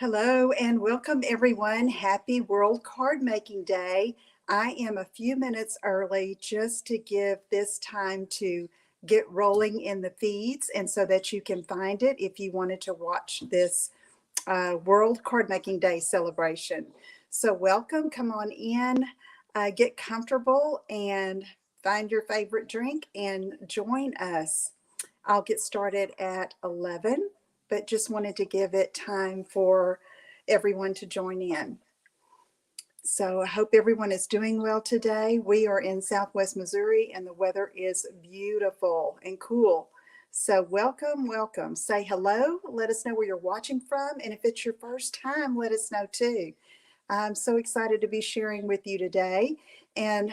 Hello and welcome everyone. Happy World Card Making Day. I am a few minutes early just to give this time to get rolling in the feeds and so that you can find it if you wanted to watch this World Card Making Day celebration. So welcome, come on in, get comfortable and find your favorite drink and join us. I'll get started at 11, but just wanted to give it time for everyone to join in. So I hope everyone is doing well today. We are in Southwest Missouri and the weather is beautiful and cool. So welcome, welcome. Say hello. Let us know where you're watching from. And if it's your first time, let us know too. I'm so excited to be sharing with you today. And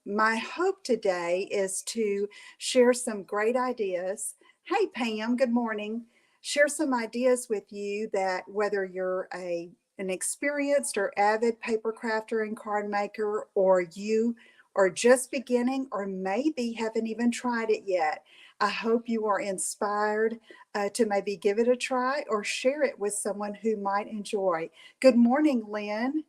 my hope today is to share some great ideas. Hey, Pam, good morning. Share some ideas with you that whether you're an experienced or avid paper crafter and card maker, or you are just beginning, or maybe haven't even tried it yet, I hope you are inspired to maybe give it a try or share it with someone who might enjoy. Good morning, Lynn.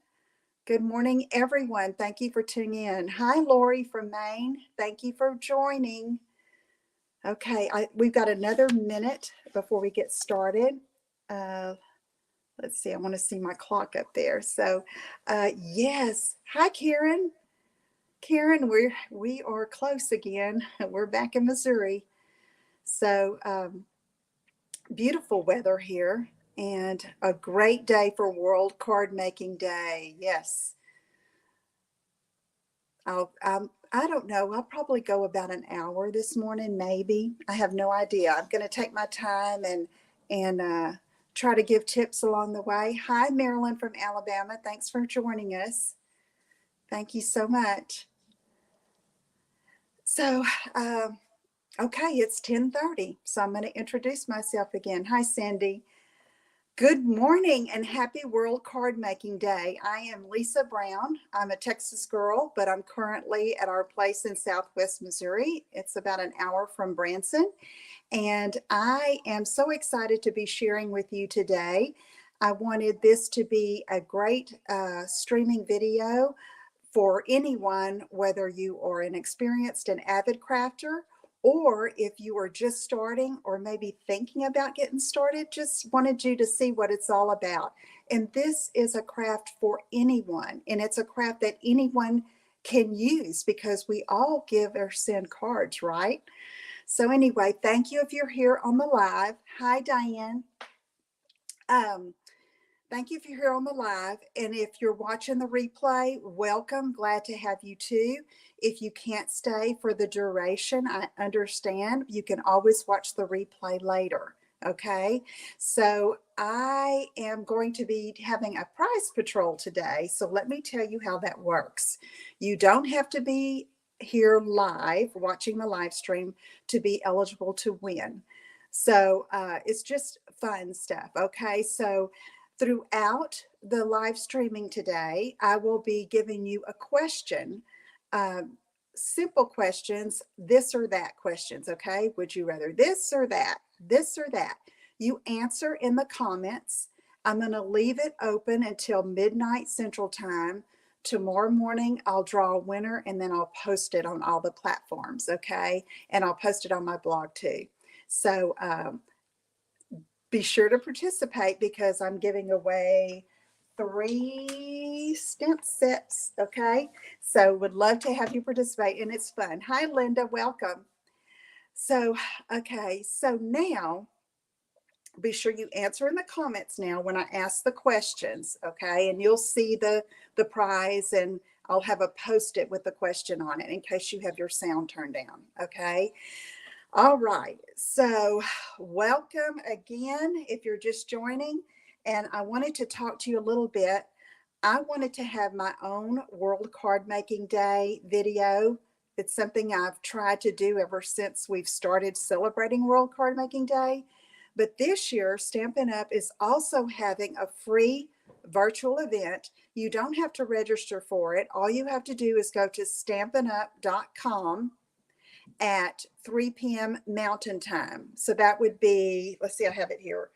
Good morning, everyone. Thank you for tuning in. Hi, Lori from Maine. Thank you for joining. Okay, we've got another minute before we get started. Let's see, I want to see my clock up there. So, yes. Hi, Karen. Karen, we are close again. We're back in Missouri. So, beautiful weather here and a great day for World Card Making Day. Yes. I don't know. I'll probably go about an hour this morning, maybe. I have no idea. I'm going to take my time and try to give tips along the way. Hi, Marilyn from Alabama. Thanks for joining us. Thank you so much. So, okay, it's 10:30, so I'm going to introduce myself again. Hi, Cindy. Good morning and happy World Card Making Day. I am Lisa Brown. I'm a Texas girl, but I'm currently at our place in Southwest Missouri. It's about an hour from Branson. And I am so excited to be sharing with you today. I wanted this to be a great streaming video for anyone, whether you are an experienced and avid crafter, or if you are just starting or maybe thinking about getting started, just wanted you to see what it's all about. And this is a craft for anyone, and it's a craft that anyone can use because we all give or send cards, right? So anyway, thank you if you're here on the live. Hi, Diane. Thank you if you're here on the live. And if you're watching the replay, welcome. Glad to have you too. If you can't stay for the duration, I understand. You can always watch the replay later. Okay. So I am going to be having a prize patrol today. So let me tell you how that works. You don't have to be here live, watching the live stream, to be eligible to win. So it's just fun stuff. Okay. So throughout the live streaming today, I will be giving you a question, simple questions, this or that questions, okay? Would you rather this or that, this or that? You answer in the comments. I'm going to leave it open until midnight Central Time. Tomorrow morning, I'll draw a winner and then I'll post it on all the platforms, okay? And I'll post it on my blog too. So, be sure to participate because I'm giving away 3 stamp sets, okay? So would love to have you participate, and it's fun. Hi, Linda, welcome. So, okay, so now be sure you answer in the comments now when I ask the questions, okay? And you'll see the prize, and I'll have a post-it with the question on it in case you have your sound turned down, okay? All right, so welcome again if you're just joining, and I wanted to talk to you a little bit. I wanted to have my own World Card Making Day video. It's something I've tried to do ever since we've started celebrating World Card Making Day. But this year, Stampin' Up! Is also having a free virtual event. You don't have to register for it. All you have to do is go to stampinup.com at 3 p.m. Mountain Time. So that would be, let's see, I have it here,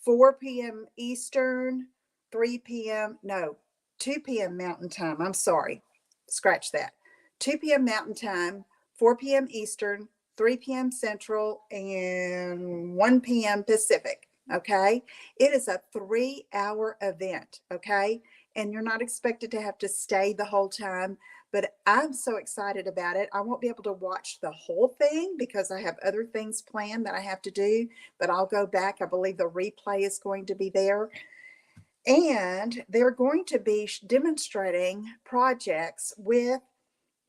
4 p.m. Eastern, 3 p.m. No, 2 p.m. Mountain Time. I'm sorry. Scratch that. 2 p.m. Mountain Time, 4 p.m. Eastern, 3 p.m. Central, and 1 p.m. Pacific. Okay. It is a 3-hour event. Okay. And you're not expected to have to stay the whole time, but I'm so excited about it. I won't be able to watch the whole thing because I have other things planned that I have to do, but I'll go back. I believe the replay is going to be there. And they're going to be demonstrating projects with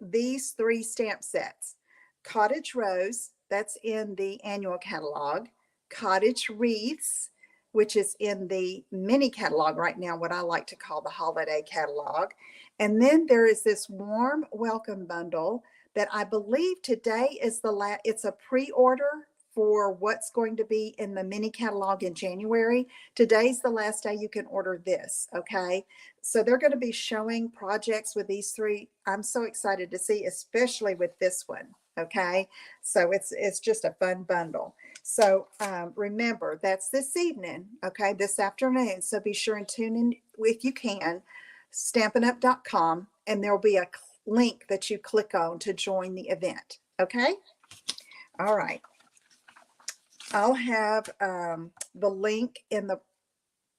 these 3 stamp sets. Cottage Rose, that's in the annual catalog. Cottage Wreaths, which is in the mini catalog right now, what I like to call the holiday catalog. And then there is this warm welcome bundle that I believe today is it's a pre-order for what's going to be in the mini catalog in January. Today's the last day you can order this, okay? So they're going to be showing projects with these 3. I'm so excited to see, especially with this one, okay? So it's just a fun bundle. So remember, that's this evening, okay, this afternoon. So be sure and tune in if you can, stampinup.com, and there'll be a link that you click on to join the event, okay? All right. I'll have the link in the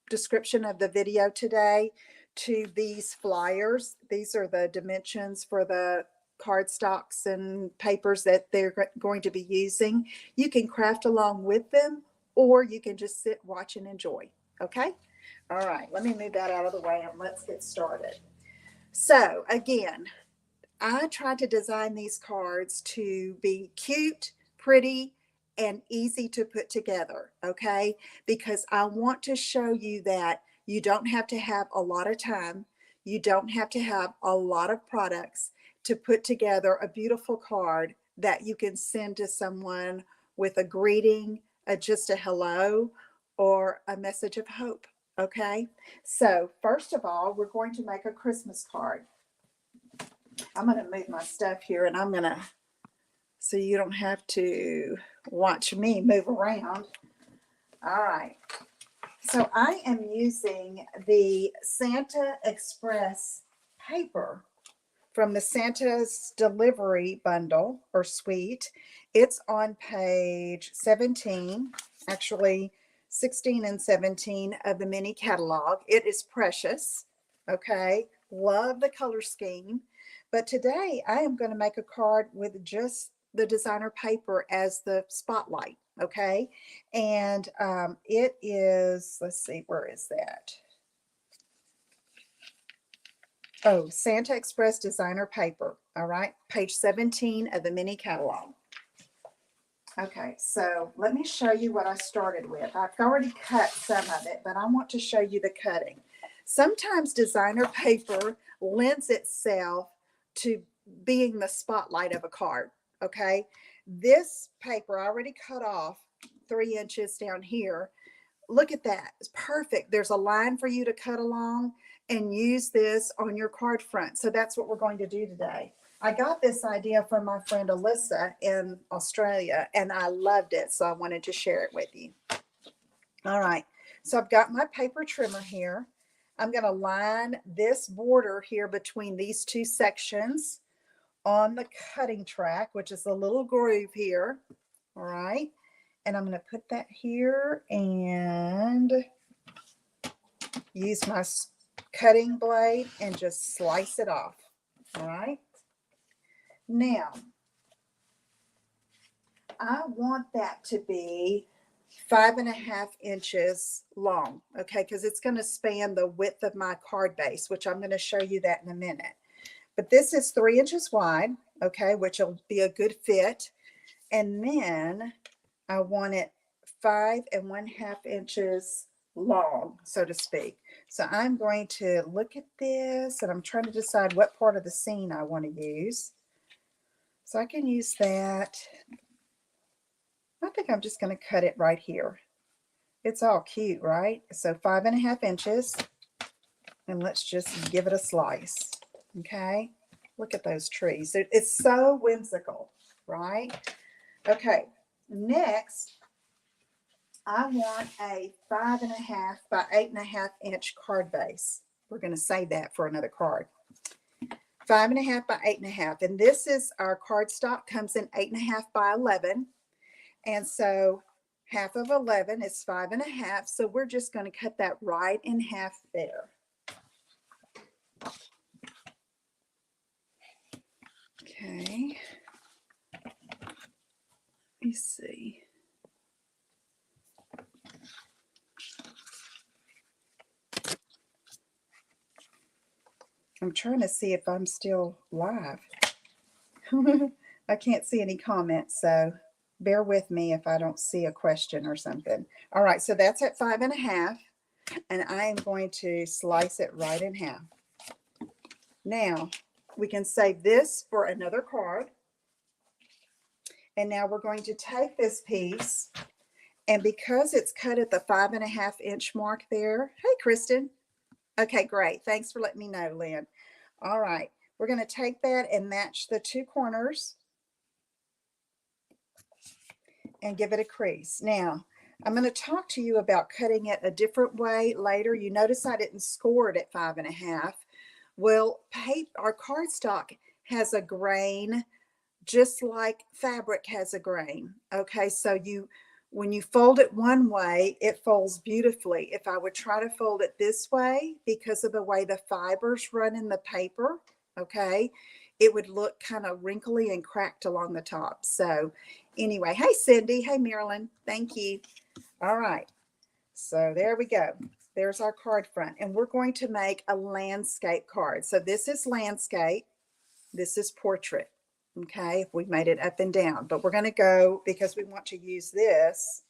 description of the video today to these flyers. These are the dimensions for the cardstocks and papers that they're going to be using. You can craft along with them, or you can just sit, watch, and enjoy. Okay? All right, let me move that out of the way and let's get started. So again, I tried to design these cards to be cute, pretty, and easy to put together, okay? Because I want to show you that you don't have to have a lot of time. You don't have to have a lot of products to put together a beautiful card that you can send to someone with a greeting, just a hello, or a message of hope, okay? So first of all, we're going to make a Christmas card. I'm going to move my stuff here, and I'm going to, so you don't have to watch me move around. All right. So I am using the Santa Express paper from the Santa's Delivery Bundle or Suite. It's on page 17, actually 16 and 17 of the mini catalog. It is precious. Okay. Love the color scheme. But today I am going to make a card with just the designer paper as the spotlight, okay? And it is, let's see, where is that? Oh, Santa Express designer paper, all right? Page 17 of the mini catalog. Okay, so let me show you what I started with. I've already cut some of it, but I want to show you the cutting. Sometimes designer paper lends itself to being the spotlight of a card, okay? This paper I already cut off 3 inches down here. Look at that. It's perfect. There's a line for you to cut along and use this on your card front. So that's what we're going to do today. I got this idea from my friend Alyssa in Australia, and I loved it. So I wanted to share it with you. All right. So I've got my paper trimmer here. I'm going to line this border here between these 2 sections on the cutting track, which is a little groove here. All right. And I'm going to put that here and use my cutting blade and just slice it off. All right. Now, I want that to be 5.5 inches long, okay, because it's going to span the width of my card base, which I'm going to show you that in a minute. But this is 3 inches wide, okay, which will be a good fit. And then I want it 5.5 inches long, so to speak. So I'm going to look at this, and I'm trying to decide what part of the scene I want to use. So I can use that. I think I'm just going to cut it right here. It's all cute, right? So 5.5 inches, and let's just give it a slice. Okay, look at those trees. It's so whimsical, right? Okay, next I want a 5.5 by 8.5 inch card base. We're going to save that for another card. 5.5 by 8.5. And this is our cardstock, comes in 8.5 by 11. And so half of 11 is 5.5. So we're just going to cut that right in half there. Okay. Let me see. I'm trying to see if I'm still live. I can't see any comments, so bear with me if I don't see a question or something. All right, so that's at 5.5, and I am going to slice it right in half. Now, we can save this for another card. And now we're going to take this piece, and because it's cut at the 5.5 inch mark there. Hey, Kristen. Okay, great. Thanks for letting me know, Lynn. All right, we're going to take that and match the two corners and give it a crease. Now, I'm going to talk to you about cutting it a different way later. You notice I didn't score it at 5.5. Well, our cardstock has a grain just like fabric has a grain. Okay, so when you fold it one way, it folds beautifully. If I would try to fold it this way, because of the way the fibers run in the paper, okay, it would look kind of wrinkly and cracked along the top. So anyway, hey Cindy, hey Marilyn, thank you. All right, so there we go. There's our card front, and we're going to make a landscape card. So this is landscape, this is portrait. Okay, if we made it up and down, but we're going to go, because we want to use this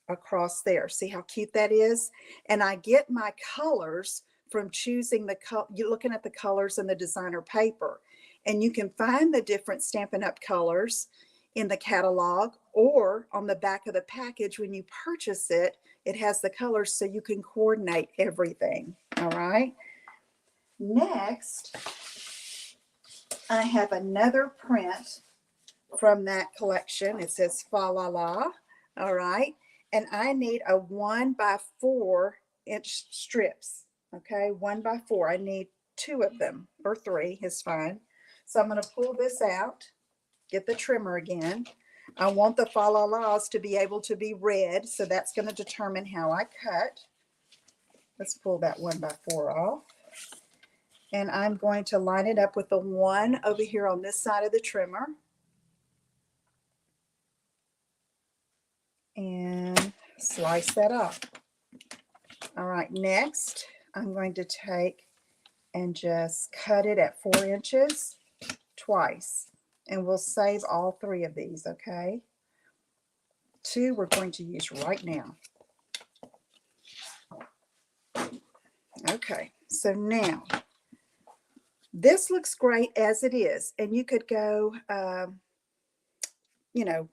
across there. See how cute that is? And I get my colors from choosing you're looking at the colors in the designer paper, and you can find the different Stampin' Up colors in the catalog or on the back of the package. When you purchase it, it has the colors so you can coordinate everything. All right. Next, I have another print from that collection. It says Fa La La. All right. And I need a 1x4 inch strips. Okay. 1x4. I need 2 of them, or 3 is fine. So I'm going to pull this out, get the trimmer again. I want the Fa La Las to be able to be read. So that's going to determine how I cut. Let's pull that 1x4 off. And I'm going to line it up with the one over here on this side of the trimmer. And slice that off. All right, next I'm going to take and just cut it at 4 inches twice. And we'll save all 3 of these, okay? 2 we're going to use right now. Okay, so now this looks great as it is, and you could go, you know,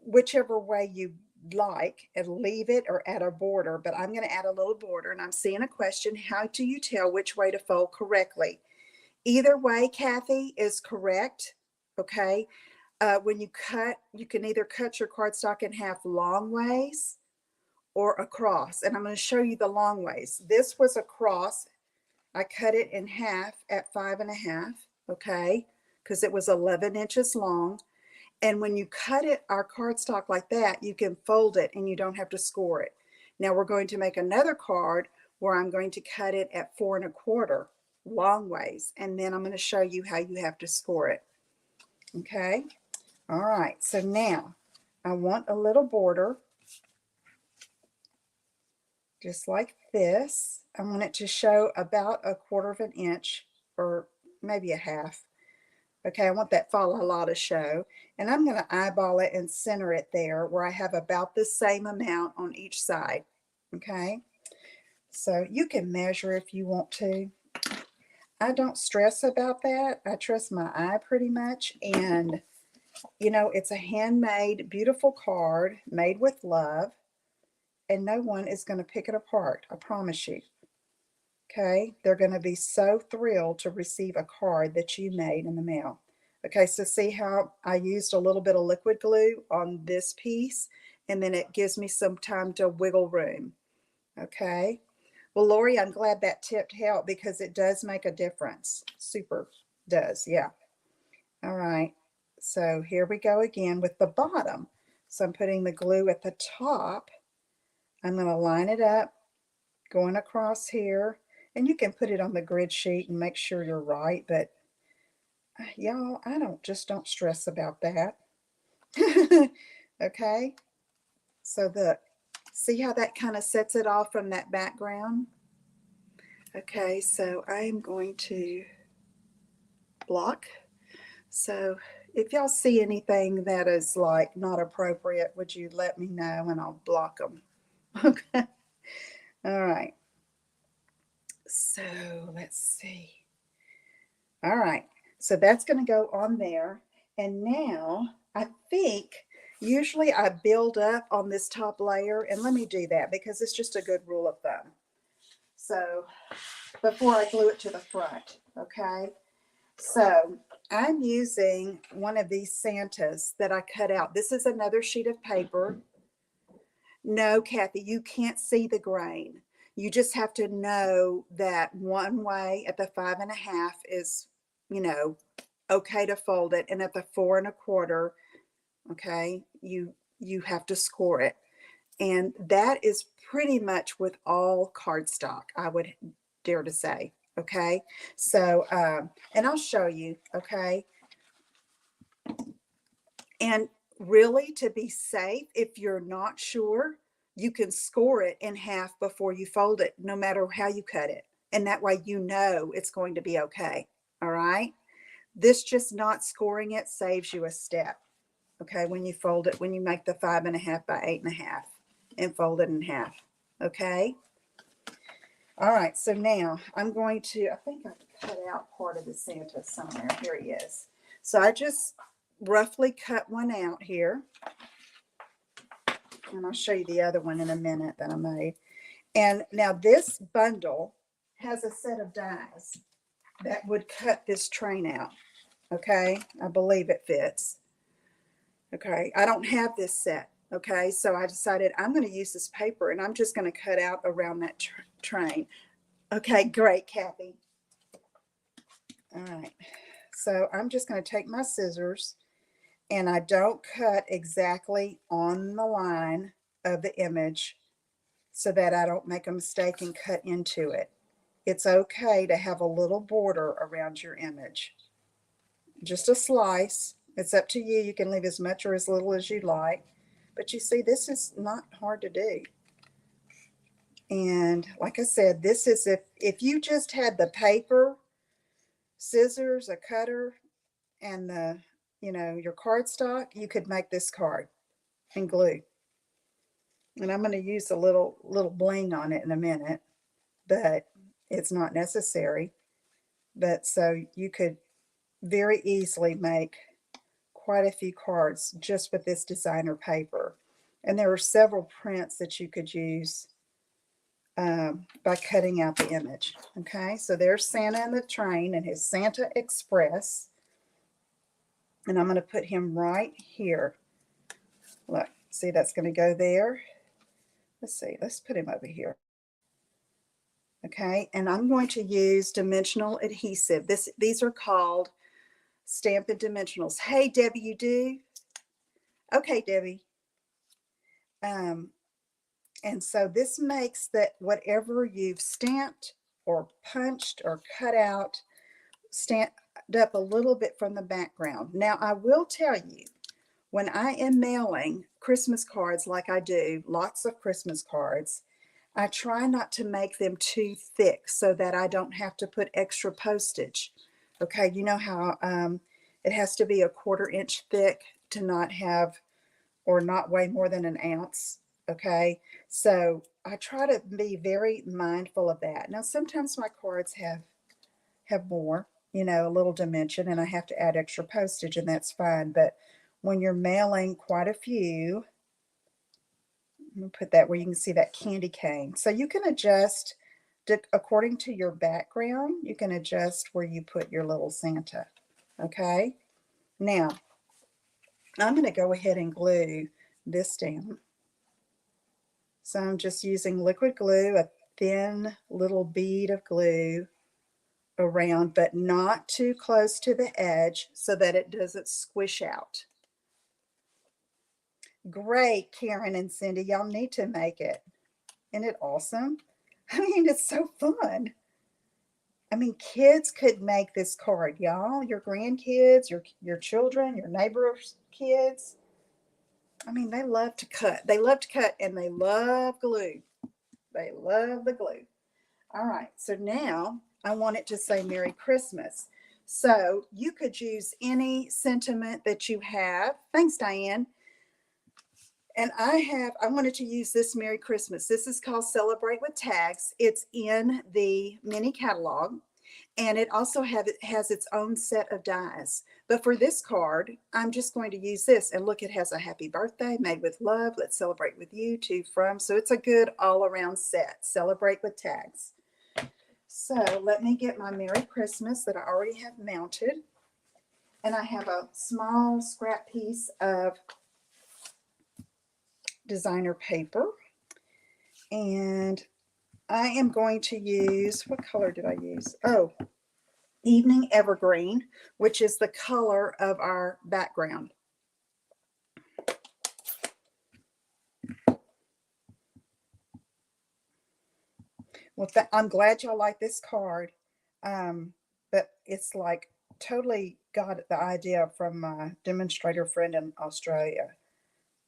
whichever way you like and leave it or add a border, but I'm going to add a little border. And I'm seeing a question: how do you tell which way to fold correctly? Either way, Kathy, is correct. Okay. When you cut, you can either cut your cardstock in half long ways or across. And I'm going to show you the long ways. This was across. I cut it in half at 5.5, okay, because it was 11 inches long. And when you cut it, our cardstock like that, you can fold it and you don't have to score it. Now we're going to make another card where I'm going to cut it at 4.25 long ways. And then I'm going to show you how you have to score it. Okay. All right. So now I want a little border just like this. I want it to show about 1/4 inch or maybe a half. Okay, I want that Fa La La to show. And I'm going to eyeball it and center it there where I have about the same amount on each side. Okay, so you can measure if you want to. I don't stress about that. I trust my eye pretty much. And, you know, it's a handmade, beautiful card made with love. And no one is going to pick it apart. I promise you. Okay, they're going to be so thrilled to receive a card that you made in the mail. Okay, so see how I used a little bit of liquid glue on this piece, and then it gives me some time to wiggle room. Okay. Well, Lori, I'm glad that tip helped because it does make a difference. Super does. Yeah. All right. So here we go again with the bottom. So I'm putting the glue at the top. I'm going to line it up, going across here. And you can put it on the grid sheet and make sure you're right. But y'all, I don't stress about that. Okay. So see how that kind of sets it off from that background? Okay, so I am going to block. So if y'all see anything that is like not appropriate, would you let me know and I'll block them? Okay. All right. So let's see. All right. So that's going to go on there. And now I think usually I build up on this top layer, and let me do that because it's just a good rule of thumb. So before I glue it to the front, okay? So I'm using one of these Santas that I cut out. This is another sheet of paper. No, Kathy, you can't see the grain. You just have to know that one way at the 5.5 is, okay to fold it. And at the 4.25, okay, you have to score it. And that is pretty much with all cardstock, I would dare to say. Okay. So, and I'll show you. Okay. And really, to be safe, if you're not sure, you can score it in half before you fold it, no matter how you cut it. And that way, it's going to be okay. All right. This just not scoring it saves you a step. Okay. When you fold it, when you make the 5.5 by 8.5 and fold it in half. Okay. All right, so now I'm going to, I think I cut out part of the Santa somewhere. Here he is. So I just roughly cut one out here. And I'll show you the other one in a minute that I made. And now this bundle has a set of dies that would cut this train out. Okay, I believe it fits. Okay, I don't have this set. Okay, so I decided I'm going to use this paper and I'm just going to cut out around that train. Okay, great, Kathy. All right, so I'm just going to take my scissors and I don't cut exactly on the line of the image so that I don't make a mistake and cut into it. It's okay to have a little border around your image. Just a slice. It's up to you. You can leave as much or as little as you like. But you see, this is not hard to do. And like I said, this is if you just had the paper, scissors, a cutter, and your cardstock, you could make this card and glue. And I'm going to use a little bling on it in a minute, but it's not necessary. But so you could very easily make quite a few cards just with this designer paper. And there are several prints that you could use by cutting out the image. Okay, so there's Santa in the train and his Santa Express. And I'm going to put him right here. Look, see, that's going to go there. Let's see, let's put him over here. Okay, and I'm going to use dimensional adhesive. These are called Stampin' Dimensionals. Hey, Debbie, you do? Okay, Debbie. And so this makes that whatever you've stamped or punched or cut out, stand up a little bit from the background. Now, I will tell you, when I am mailing Christmas cards like I do, lots of Christmas cards, I try not to make them too thick so that I don't have to put extra postage. Okay, you know how it has to be a 1/4 inch thick to not have or not weigh more than an ounce. Okay, so I try to be very mindful of that. Now, sometimes my cards have more, a little dimension, and I have to add extra postage, and that's fine. But when you're mailing quite a few, I'm going to put that where you can see that candy cane. So you can adjust according to your background. You can adjust where you put your little Santa. Okay. Now, I'm going to go ahead and glue this down. So I'm just using liquid glue, a thin little bead of glue around, but not too close to the edge so that it doesn't squish out. Great, Karen and Cindy, y'all need to make it. Isn't it awesome? I mean, it's so fun. I mean, kids could make this card, y'all. Your grandkids, your children, your neighbors' kids. I mean, they love to cut. They love to cut and they love glue. They love the glue. All right, so now I want it to say Merry Christmas. So you could use any sentiment that you have. Thanks, Diane. And I wanted to use this Merry Christmas. This is called Celebrate with Tags. It's in the mini catalog. And it also has its own set of dies. But for this card, I'm just going to use this. And look, it has a happy birthday, made with love. Let's celebrate with you, to, from. So it's a good all-around set. Celebrate with tags. So let me get my Merry Christmas that I already have mounted. And I have a small scrap piece of designer paper. And I am going to use, what color did I use? Oh, Evening Evergreen, which is the color of our background. Well, I'm glad y'all like this card, but it's like totally got the idea from my demonstrator friend in Australia.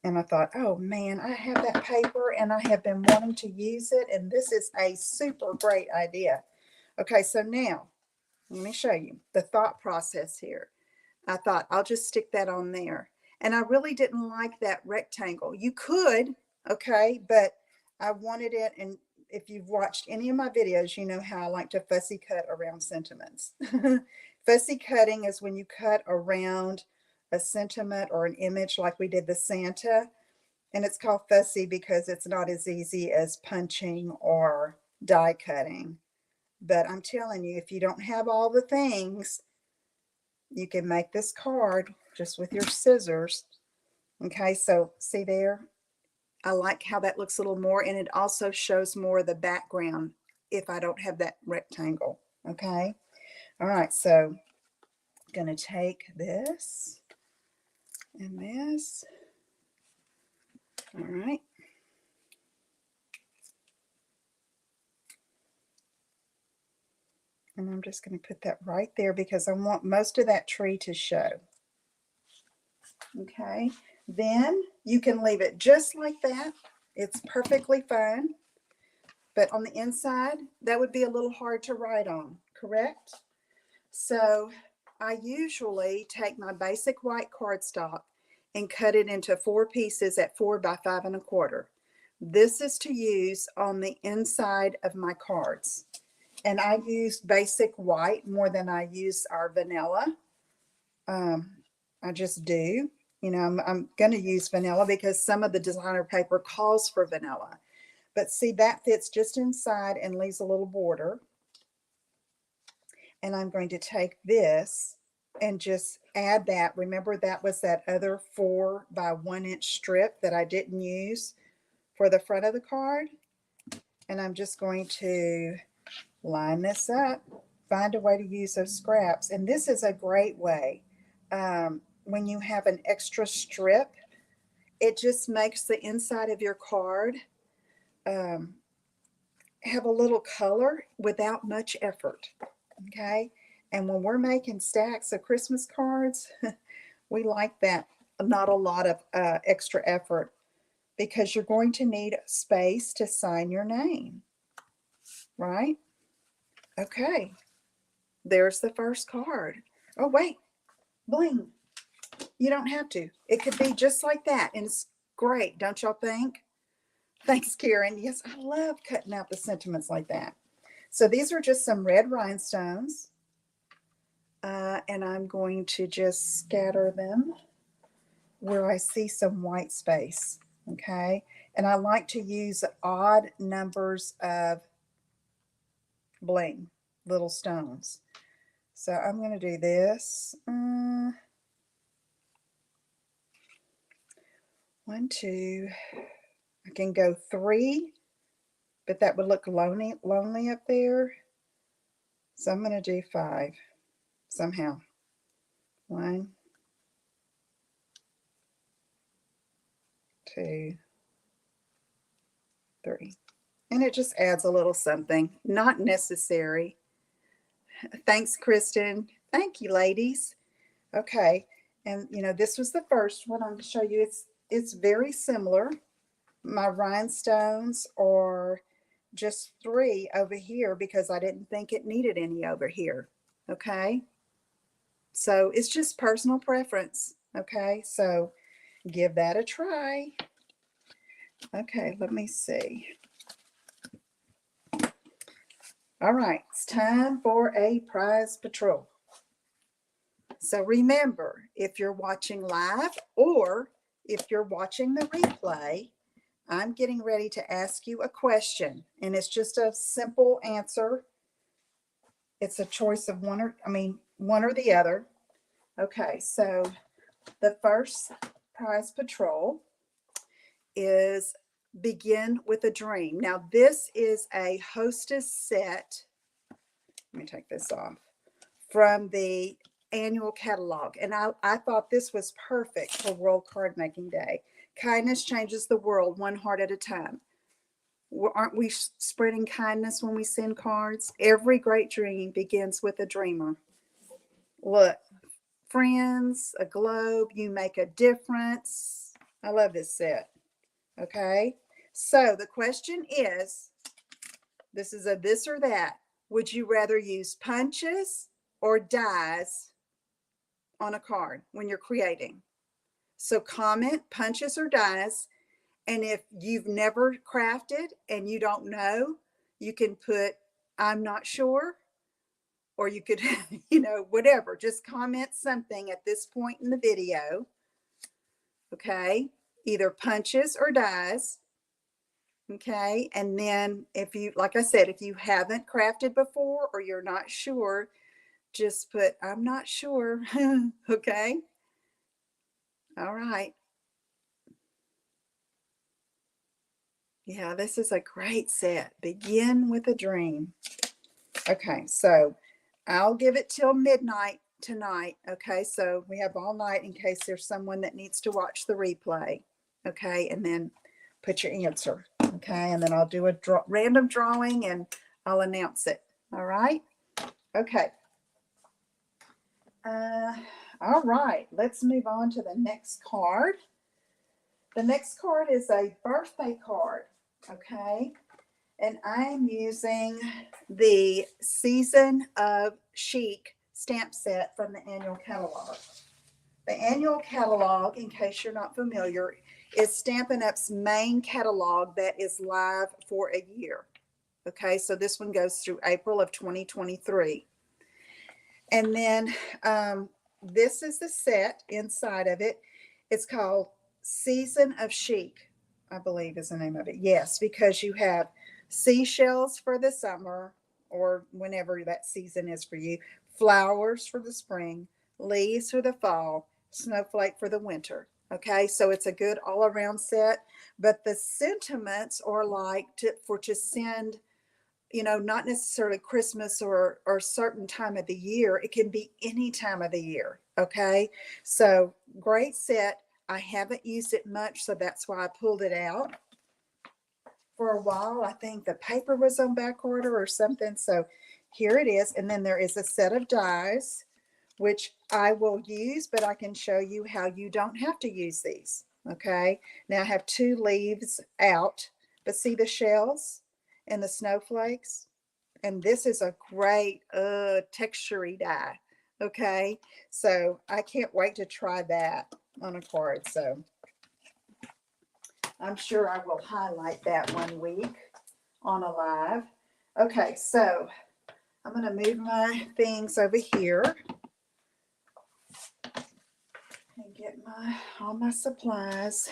And I thought, oh man, I have that paper and I have been wanting to use it, and this is a super great idea. Okay, so now let me show you the thought process here. I thought I'll just stick that on there. And I really didn't like that rectangle. You could, okay, but I wanted it. And if you've watched any of my videos, you know how I like to fussy cut around sentiments. Fussy cutting is when you cut around a sentiment or an image like we did the Santa. And it's called fussy because it's not as easy as punching or die cutting. But I'm telling you, if you don't have all the things, you can make this card just with your scissors. Okay, so see there? I like how that looks a little more, and it also shows more of the background if I don't have that rectangle. Okay, all right, so I'm going to take this and this. All right. And I'm just going to put that right there because I want most of that tree to show. Okay, then you can leave it just like that. It's perfectly fine. But on the inside, that would be a little hard to write on, correct? So I usually take my basic white cardstock and cut it into 4 pieces at 4 by 5 1/4. This is to use on the inside of my cards. And I use basic white more than I use our vanilla. I just do. You know, I'm going to use vanilla because some of the designer paper calls for vanilla. But see, that fits just inside and leaves a little border. And I'm going to take this and just add that. Remember, that was that other 4 by 1 inch strip that I didn't use for the front of the card. And I'm just going to line this up, find a way to use those scraps. And this is a great way. When you have an extra strip, it just makes the inside of your card have a little color without much effort. Okay. And when we're making stacks of Christmas cards, we like that. Not a lot of extra effort because you're going to need space to sign your name. Right? Okay. There's the first card. Oh, wait. Bling. You don't have to. It could be just like that. And it's great. Don't y'all think? Thanks, Karen. Yes, I love cutting out the sentiments like that. So these are just some red rhinestones. And I'm going to just scatter them where I see some white space. Okay. And I like to use odd numbers of bling, little stones. So I'm going to do this. 1, 2. I can go 3, but that would look lonely up there. So I'm going to do 5 somehow. 1, 2, 3. And it just adds a little something. Not necessary. Thanks, Kristen. Thank you, ladies. Okay. And this was the first one. I'm going to show you. It's very similar. My rhinestones are just 3 over here because I didn't think it needed any over here. Okay. So it's just personal preference. Okay. So give that a try. Okay. Let me see. All right. It's time for a prize patrol. So remember, if you're watching live or if you're watching the replay, I'm getting ready to ask you a question, and it's just a simple answer. It's a choice of one or the other. Okay, so the first prize patrol is Begin with a Dream. Now, this is a hostess set. Let me take this off. From the annual catalog. And I thought this was perfect for World Card Making Day. Kindness changes the world one heart at a time. Aren't we spreading kindness when we send cards? Every great dream begins with a dreamer. Look, friends, a globe, you make a difference. I love this set. Okay. So the question is, this is a this or that. Would you rather use punches or dies on a card when you're creating? So comment punches or dies. And if you've never crafted and you don't know, you can put, I'm not sure, or you could, whatever, just comment something at this point in the video. Okay. Either punches or dies. Okay. And then if you, like I said, if you haven't crafted before or you're not sure, just put, I'm not sure. Okay. All right. Yeah, this is a great set. Begin with a Dream. Okay, so I'll give it till midnight tonight. Okay, so we have all night in case there's someone that needs to watch the replay. Okay, and then put your answer. Okay, and then I'll do a random drawing and I'll announce it. All right. Okay. All right, let's move on to the next card. The next card is a birthday card. Okay, and I'm using the Season of Chic stamp set from the annual catalog. The annual catalog, in case you're not familiar, is Stampin' Up's main catalog that is live for a year. Okay, so this one goes through April of 2023. And then this is the set inside of it. It's called Season of Chic, I believe is the name of it. Yes, because you have seashells for the summer or whenever that season is for you, flowers for the spring, leaves for the fall, snowflake for the winter. Okay, so it's a good all around set, but the sentiments are like to send, not necessarily Christmas or certain time of the year. It can be any time of the year. Okay, so great set. I haven't used it much, so that's why I pulled it out. For a while, I think the paper was on back order or something. So here it is. And then there is a set of dies, which I will use, but I can show you how you don't have to use these. Okay. Now I have 2 leaves out, but see the shells and the snowflakes? And this is a great texture-y die. Okay. So I can't wait to try that on a card. So I'm sure I will highlight that one week on a live. Okay, so I'm going to move my things over here and get all my supplies.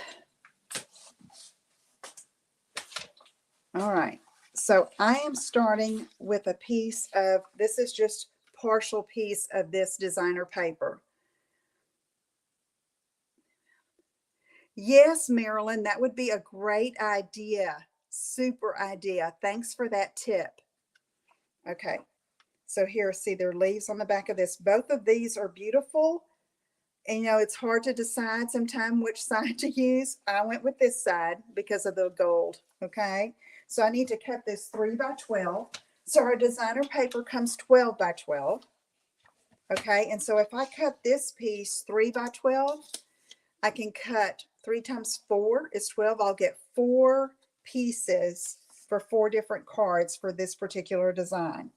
All right, so I am starting with a piece of, this is just partial piece of this designer paper. Yes, Marilyn, that would be a great idea. Super idea. Thanks for that tip. Okay, so here, see, there are leaves on the back of this. Both of these are beautiful. And you know, it's hard to decide sometimes which side to use. I went with this side because of the gold. Okay, so I need to cut this 3 by 12. So our designer paper comes 12 by 12. Okay, and so if I cut this piece 3 by 12, I can cut 3 times 4 is 12. I'll get 4 pieces for 4 different cards for this particular design.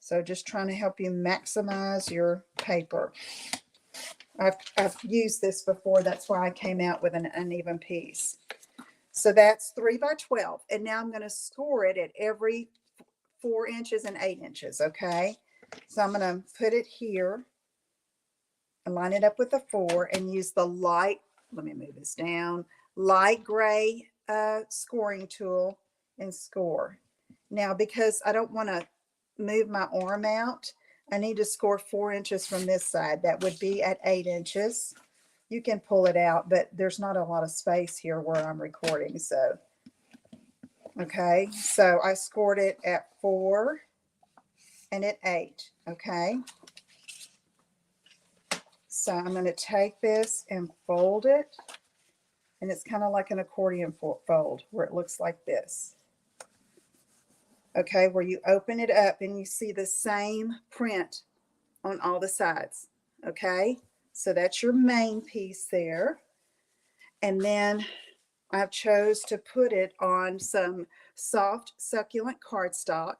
So just trying to help you maximize your paper. I've used this before. That's why I came out with an uneven piece. So that's 3 by 12. And now I'm going to score it at every 4 inches and 8 inches. Okay. So I'm going to put it here and line it up with the 4 and use the light, let me move this down, light gray scoring tool and score. Now, because I don't want to move my arm out, I need to score 4 inches from this side. That would be at 8 inches. You can pull it out, but there's not a lot of space here where I'm recording. So, okay, so I scored it at 4 and at 8. Okay. So I'm going to take this and fold it. And it's kind of like an accordion fold where it looks like this. Okay, where you open it up and you see the same print on all the sides. Okay, so that's your main piece there. And then I've chose to put it on some soft succulent cardstock.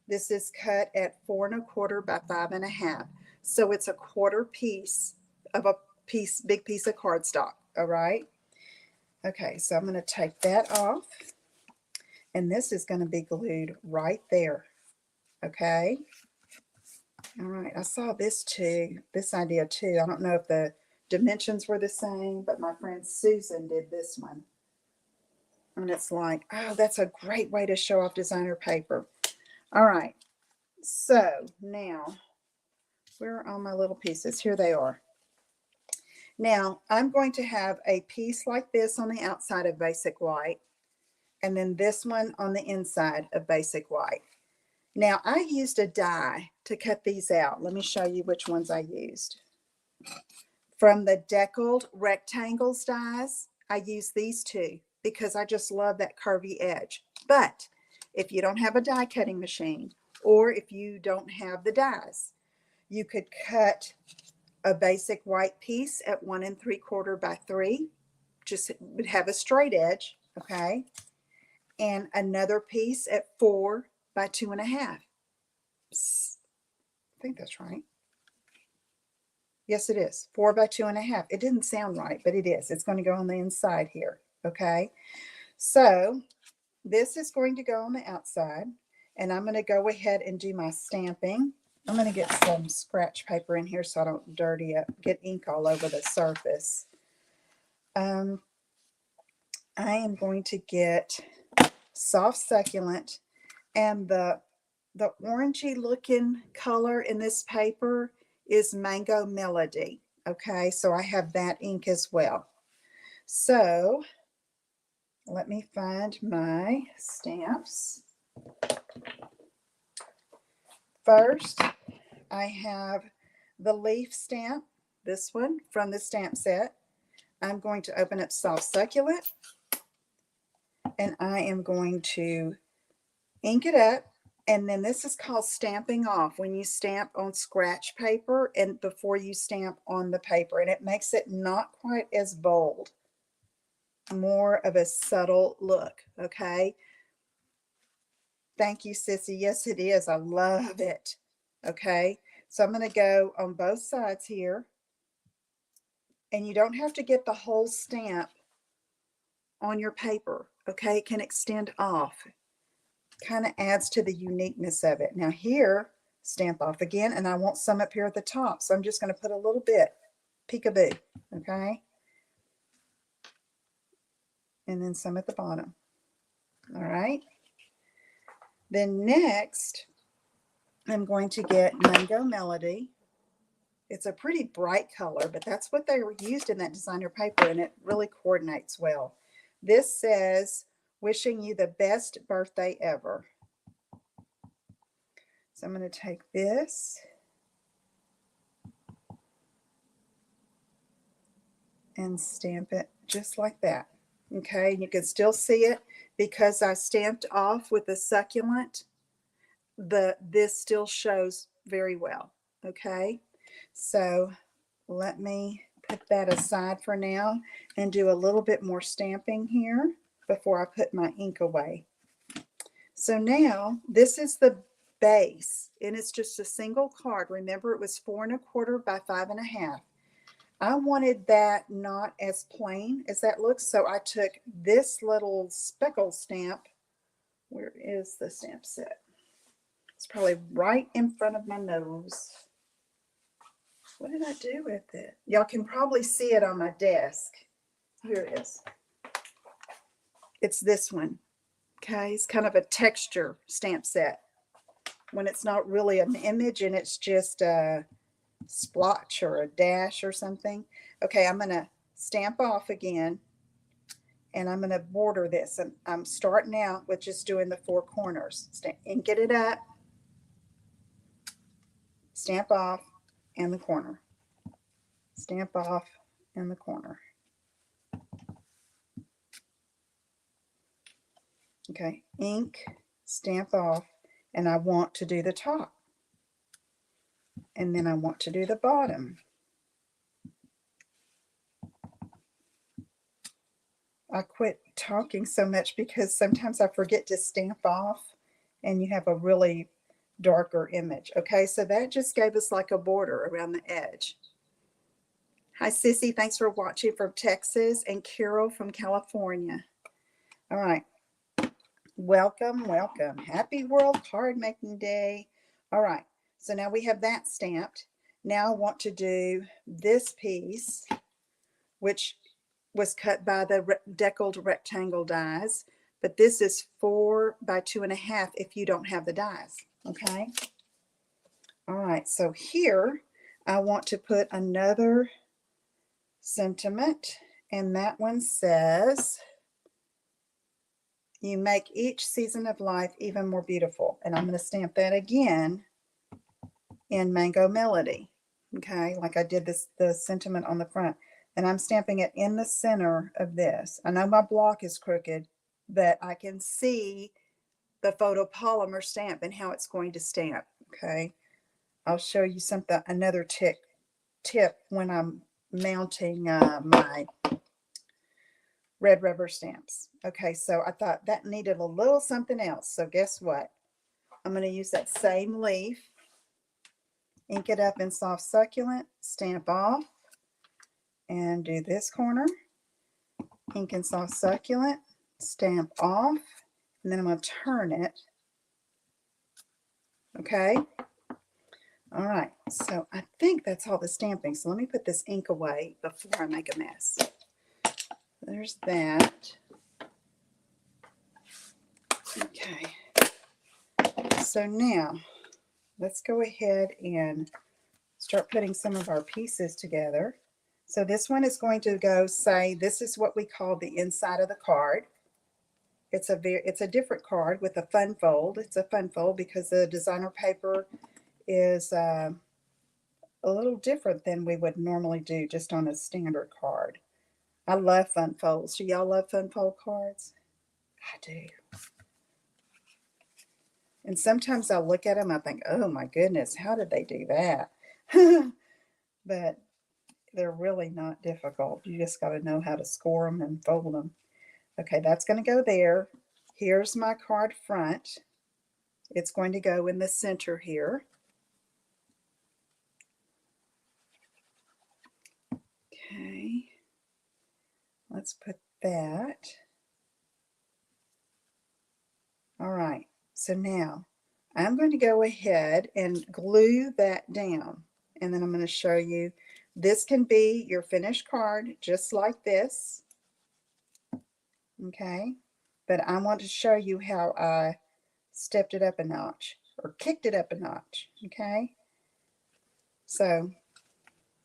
This is cut at 4 1/4 by 5 1/2. So it's a quarter piece of a big piece of cardstock. All right. Okay, so I'm going to take that off. And this is going to be glued right there. Okay. All right, I saw this too, this idea too. I don't know if the dimensions were the same, but my friend Susan did this one. And it's like, oh, that's a great way to show off designer paper. All right, so now, where are all my little pieces? Here they are. Now, I'm going to have a piece like this on the outside of basic white, and then this one on the inside of basic white. Now, I used a die to cut these out. Let me show you which ones I used. From the Deckled Rectangles dies, I use these two because I just love that curvy edge. But if you don't have a die cutting machine, or if you don't have the dies, you could cut a basic white piece at 1 3/4 by 3. Just would have a straight edge, okay? And another piece at 4 by 2 1/2. I think that's right. Yes, it is. 4 by 2 1/2. It didn't sound right, but it is. It's going to go on the inside here. Okay. So this is going to go on the outside, and I'm going to go ahead and do my stamping. I'm going to get some scratch paper in here so I don't dirty up, get ink all over the surface. I am going to get soft succulent, and the orangey looking color in this paper is Mango Melody. Okay, so I have that ink as well. So let me find my stamps. First, I have the leaf stamp, this one from the stamp set. I'm going to open up soft succulent, and I am going to ink it up. And then this is called stamping off, when you stamp on scratch paper and before you stamp on the paper. And it makes it not quite as bold, more of a subtle look, okay? Thank you, Sissy. Yes, it is. I love it. Okay, so I'm going to go on both sides here. And you don't have to get the whole stamp on your paper, okay? It can extend off. Kind of adds to the uniqueness of it. Now here, stamp off again, and I want some up here at the top. So I'm just going to put a little bit, peekaboo, okay? And then some at the bottom. All right. Then next, I'm going to get Mango Melody, It's a pretty bright color, but that's what they were used in that designer paper, and it really coordinates well. This says, wishing you the best birthday ever. So I'm going to take this and stamp it just like that. Okay, and you can still see it because I stamped off with the succulent. This still shows very well. Okay, so let me put that aside for now and do a little bit more stamping here before I put my ink away. So now this is the base, and it's just a single card. Remember, it was 4 1/4 by 5 1/2. I wanted that not as plain as that looks, so I took this little speckle stamp. Where is the stamp set? It's probably right in front of my nose. What did I do with it? Y'all can probably see it on my desk. Here it is. It's this one. Okay, it's kind of a texture stamp set when it's not really an image and it's just a splotch or a dash or something. Okay, I'm going to stamp off again, and I'm going to border this. And I'm starting out with just doing the 4 corners. And get it up, stamp off, and the corner. Stamp off, and the corner. Okay, ink, stamp off, and I want to do the top. And then I want to do the bottom. I quit talking so much because sometimes I forget to stamp off and you have a really darker image. Okay, so that just gave us like a border around the edge. Hi, Sissy. Thanks for watching from Texas, and Carol from California. All right. Welcome, welcome. Happy World Card Making Day. All right. So now we have that stamped. Now I want to do this piece, which was cut by the deckled rectangle dies, but this is 4 by 2 1/2 if you don't have the dies. Okay. All right. So here I want to put another sentiment, and that one says, you make each season of life even more beautiful. And I'm going to stamp that again in Mango Melody. Okay, like I did the sentiment on the front. And I'm stamping it in the center of this. I know my block is crooked, but I can see the photopolymer stamp and how it's going to stamp. Okay, I'll show you another tip when I'm mounting my red rubber stamps. Okay, so I thought that needed a little something else. So guess what? I'm going to use that same leaf, ink it up in soft succulent, stamp off, and do this corner, ink in soft succulent, stamp off, and then I'm going to turn it. Okay. All right, so I think that's all the stamping. So let me put this ink away before I make a mess. There's that. Okay. So now let's go ahead and start putting some of our pieces together. So this one is going to go, say, this is what we call the inside of the card. It's a different card with a fun fold. It's a fun fold because the designer paper is a little different than we would normally do just on a standard card. I love fun folds. Do y'all love fun fold cards? I do. And sometimes I look at them, I think, oh my goodness, how did they do that? But they're really not difficult. You just got to know how to score them and fold them. Okay, that's going to go there. Here's my card front. It's going to go in the center here. Okay, let's put that. All right, so now I'm going to go ahead and glue that down, and then I'm going to show you. This can be your finished card just like this. Okay, but I want to show you how I stepped it up a notch or kicked it up a notch. Okay, so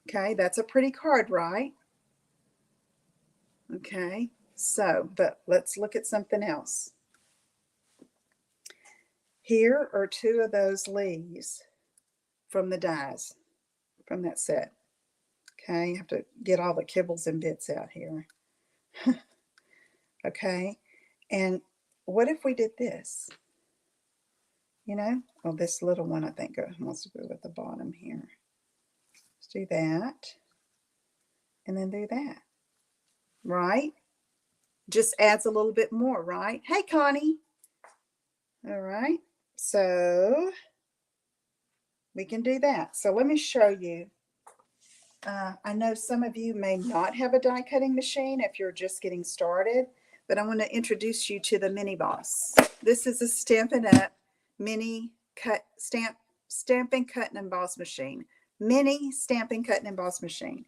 Okay, that's a pretty card, right? Okay, so, but let's look at something else. Here are two of those leaves from the dies from that set. Okay, I have to get all the kibbles and bits out here. Okay, and what if we did this? You know, well, this little one I think wants to go at the bottom here. Let's do that, and then do that, right? Just adds a little bit more, right? Hey, Connie. All right, so we can do that. So let me show you. I know some of you may not have a die cutting machine if you're just getting started, but I want to introduce you to the Mini Boss. This is a Stampin' Up mini stamping, cut, and emboss machine. Mini stamping, cut, and emboss machine.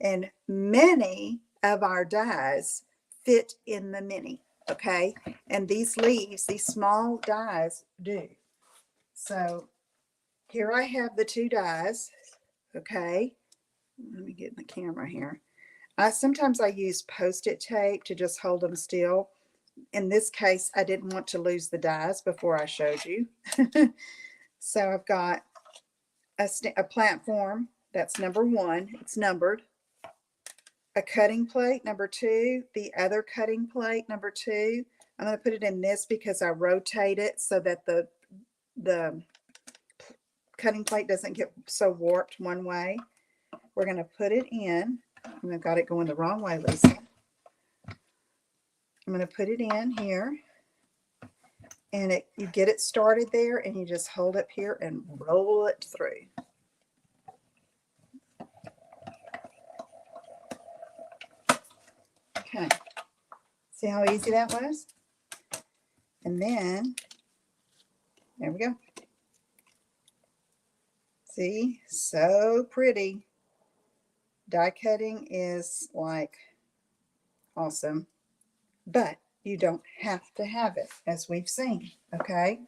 And many of our dies fit in the mini, okay? And these leaves, these small dies do. So here I have the two dies, okay? Let me get in the camera here. Sometimes I use Post-it tape to just hold them still. In this case, I didn't want to lose the dies before I showed you. So I've got a platform, that's number one, it's numbered. A cutting plate, number two. The other cutting plate, number two. I'm going to put it in this because I rotate it so that the cutting plate doesn't get so warped one way. We're going to put it in. I've got it going the wrong way, Lisa. I'm going to put it in here, and you get it started there, and you just hold up here and roll it through. Okay, see how easy that was? And then, there we go. See, so pretty. Die cutting is like awesome, but you don't have to have it, as we've seen, okay?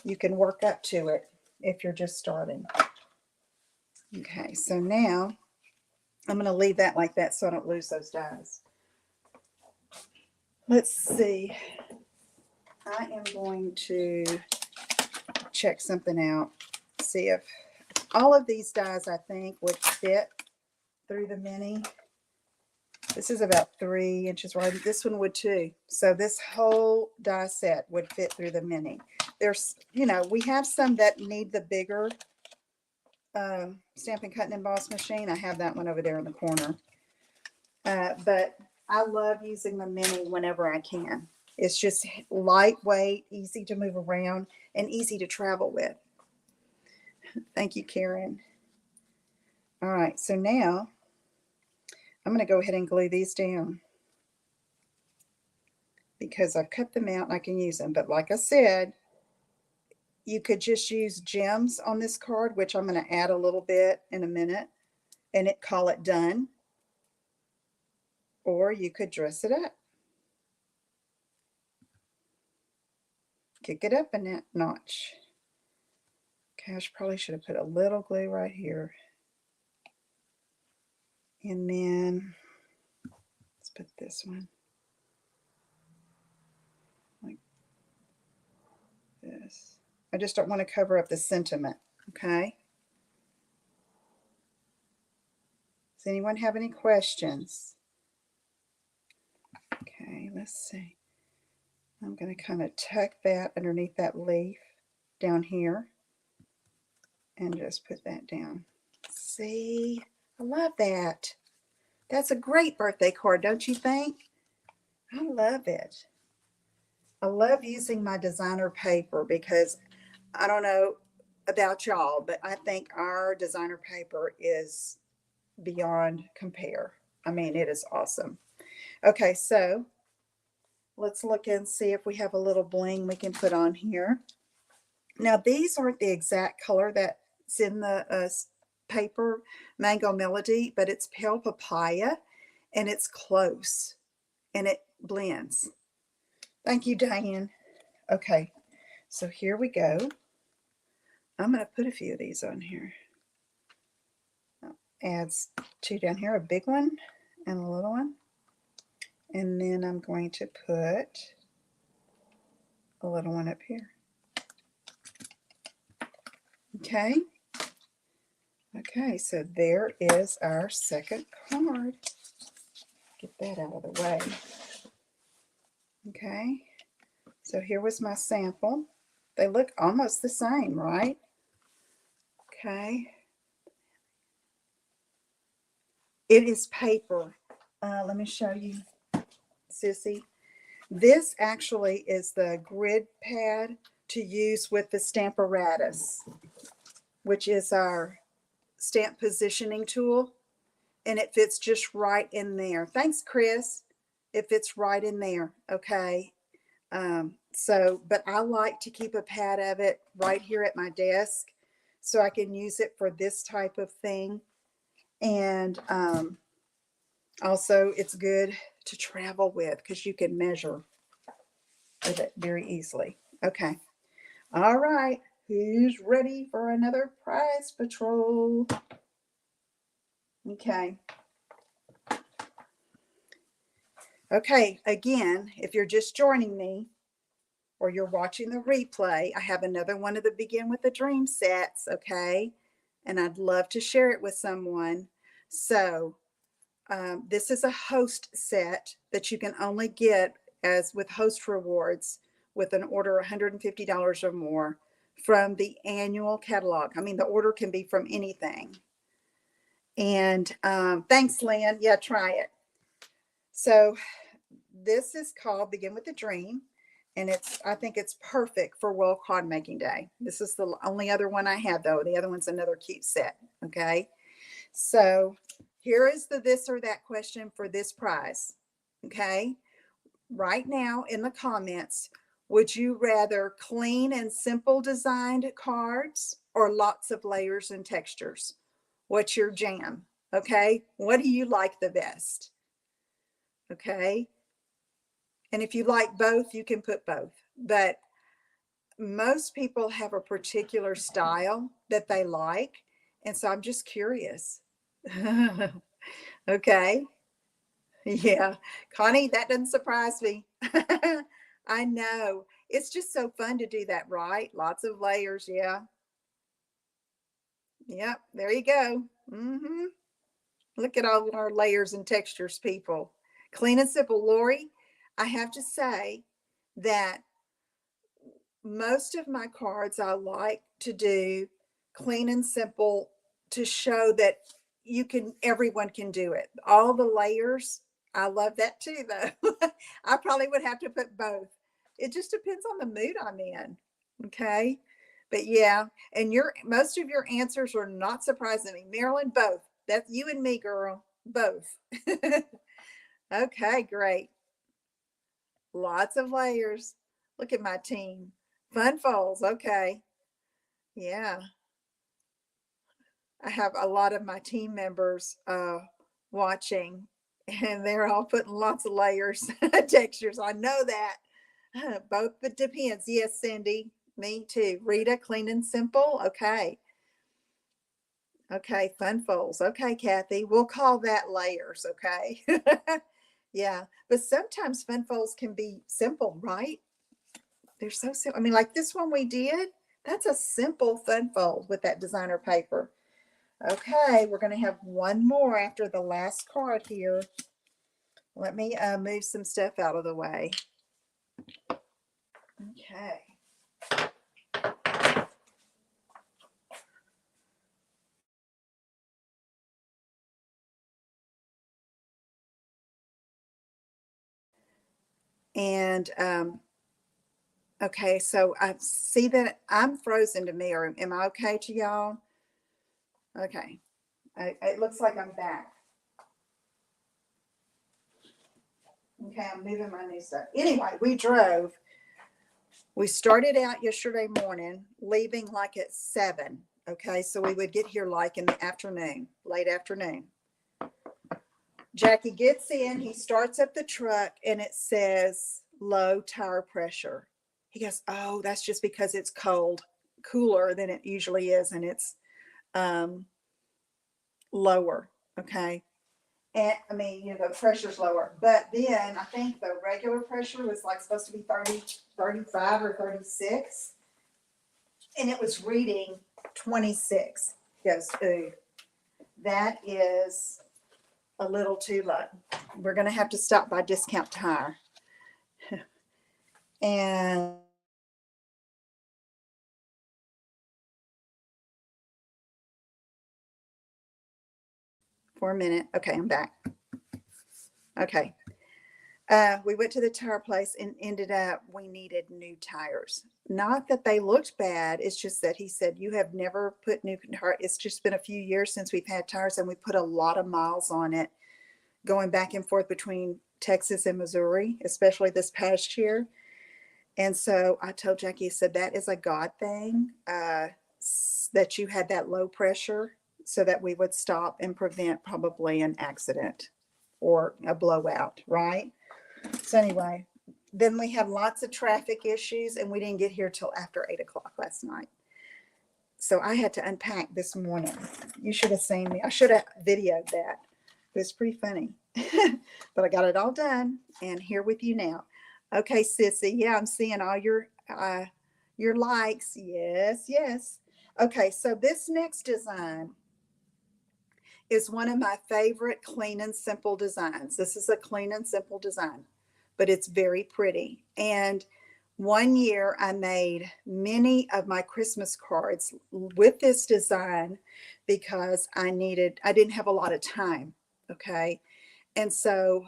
You can work up to it if you're just starting. Okay, so now I'm going to leave that like that so I don't lose those dies. Let's see. I am going to check something out, see if all of these dies I think would fit through the mini. This is about 3 inches wide. This one would too. So this whole die set would fit through the mini. There's, you know, we have some that need the bigger Stampin' Cut and Emboss machine. I have that one over there in the corner. But I love using the mini whenever I can. It's just lightweight, easy to move around, and easy to travel with. Thank you, Karen. All right, so now I'm going to go ahead and glue these down because I've cut them out and I can use them. But like I said, you could just use gems on this card, which I'm going to add a little bit in a minute, and call it done. Or you could dress it up. Kick it up a notch. Okay, I probably should have put a little glue right here. And then let's put this one like this. I just don't want to cover up the sentiment, okay? Does anyone have any questions? Okay, let's see. I'm going to kind of tuck that underneath that leaf down here and just put that down. See, I love that. That's a great birthday card, don't you think? I love it. I love using my designer paper because I don't know about y'all, but I think our designer paper is beyond compare. I mean, it is awesome. Okay, so let's look and see if we have a little bling we can put on here. Now, these aren't the exact color that's in the paper, Mango Melody, but it's Pale Papaya, and it's close, and it blends. Thank you, Diane. Okay, so here we go. I'm going to put a few of these on here. adds two down here, a big one and a little one. And then I'm going to put a little one up here. Okay. Okay, so there is our second card. Get that out of the way. Okay, so here was my sample. They look almost the same, right? Okay. It is paper. Let me show you, Sissy. This actually is the grid pad to use with the Stamparatus, which is our stamp positioning tool. And it fits just right in there. Thanks, Chris. It fits right in there. Okay. But I like to keep a pad of it right here at my desk so I can use it for this type of thing. And also it's good to travel with because you can measure with it very easily. Okay. All right. Who's ready for another prize patrol? Okay. Okay. Again, if you're just joining me, or you're watching the replay, I have another one of the Begin with a Dream sets, okay? And I'd love to share it with someone. So this is a host set that you can only get as with host rewards with an order $150 or more from the annual catalog. I mean, the order can be from anything. And thanks, Lynn. Yeah, try it. So this is called Begin with a Dream. And I think it's perfect for World Card Making Day. This is the only other one I have, though. The other one's another cute set. Okay. So here is the this or that question for this prize. Okay. Right now in the comments, would you rather clean and simple designed cards or lots of layers and textures? What's your jam? Okay. What do you like the best? Okay. And if you like both, you can put both. But most people have a particular style that they like. And so I'm just curious. Okay. Yeah. Connie, that doesn't surprise me. I know. It's just so fun to do that, right? Lots of layers. Yeah. Yep. There you go. Mm-hmm. Look at all our layers and textures, people. Clean and simple. Lori, I have to say that most of my cards I like to do clean and simple to show that everyone can do it. All the layers, I love that too, though. I probably would have to put both. It just depends on the mood I'm in. Okay. But yeah, and most of your answers are not surprising me. Marilyn, both. That's you and me, girl. Both. Okay, great. Lots of layers. Look at my team. Fun folds. Okay. Yeah. I have a lot of my team members watching, and they're all putting lots of layers, textures. I know that. Both, but depends. Yes, Cindy. Me too. Rita, clean and simple. Okay. Okay. Fun folds. Okay, Kathy. We'll call that layers. Okay. Yeah. But sometimes fun folds can be simple, right? They're so simple. I mean, like this one we did, that's a simple fun fold with that designer paper. Okay, we're going to have one more after the last card here. Let me move some stuff out of the way. Okay. And okay, so I see that I'm frozen to me, or am I okay to y'all? Okay, it looks like I'm back. Okay, I'm moving my new stuff. Anyway, we started out yesterday morning, leaving like at 7. Okay, so we would get here like in the afternoon, late afternoon. Jackie gets in, he starts up the truck, and it says low tire pressure. He goes, oh, that's just because it's cold, cooler than it usually is, and it's lower, okay? And I mean, you know, the pressure's lower. But then I think the regular pressure was like supposed to be 30, 35 or 36. And it was reading 26. He goes, ooh, that is a little too low. We're going to have to stop by Discount Tire. And for a minute. Okay, I'm back. Okay. We went to the tire place and ended up, we needed new tires. Not that they looked bad. It's just that he said, you have never put new tires. It's just been a few years since we've had tires, and we put a lot of miles on it going back and forth between Texas and Missouri, especially this past year. And so I told Jackie, I said, that is a God thing, that you had that low pressure so that we would stop and prevent probably an accident or a blowout, right? So anyway, then we had lots of traffic issues, and we didn't get here till after 8 o'clock last night. So I had to unpack this morning. You should have seen me. I should have videoed that. It was pretty funny. But I got it all done and here with you now. Okay, Sissy. Yeah, I'm seeing all your likes. Yes, yes. Okay, so this next design is one of my favorite clean and simple designs. This is a clean and simple design, but it's very pretty. And one year I made many of my Christmas cards with this design because I didn't have a lot of time. Okay. And so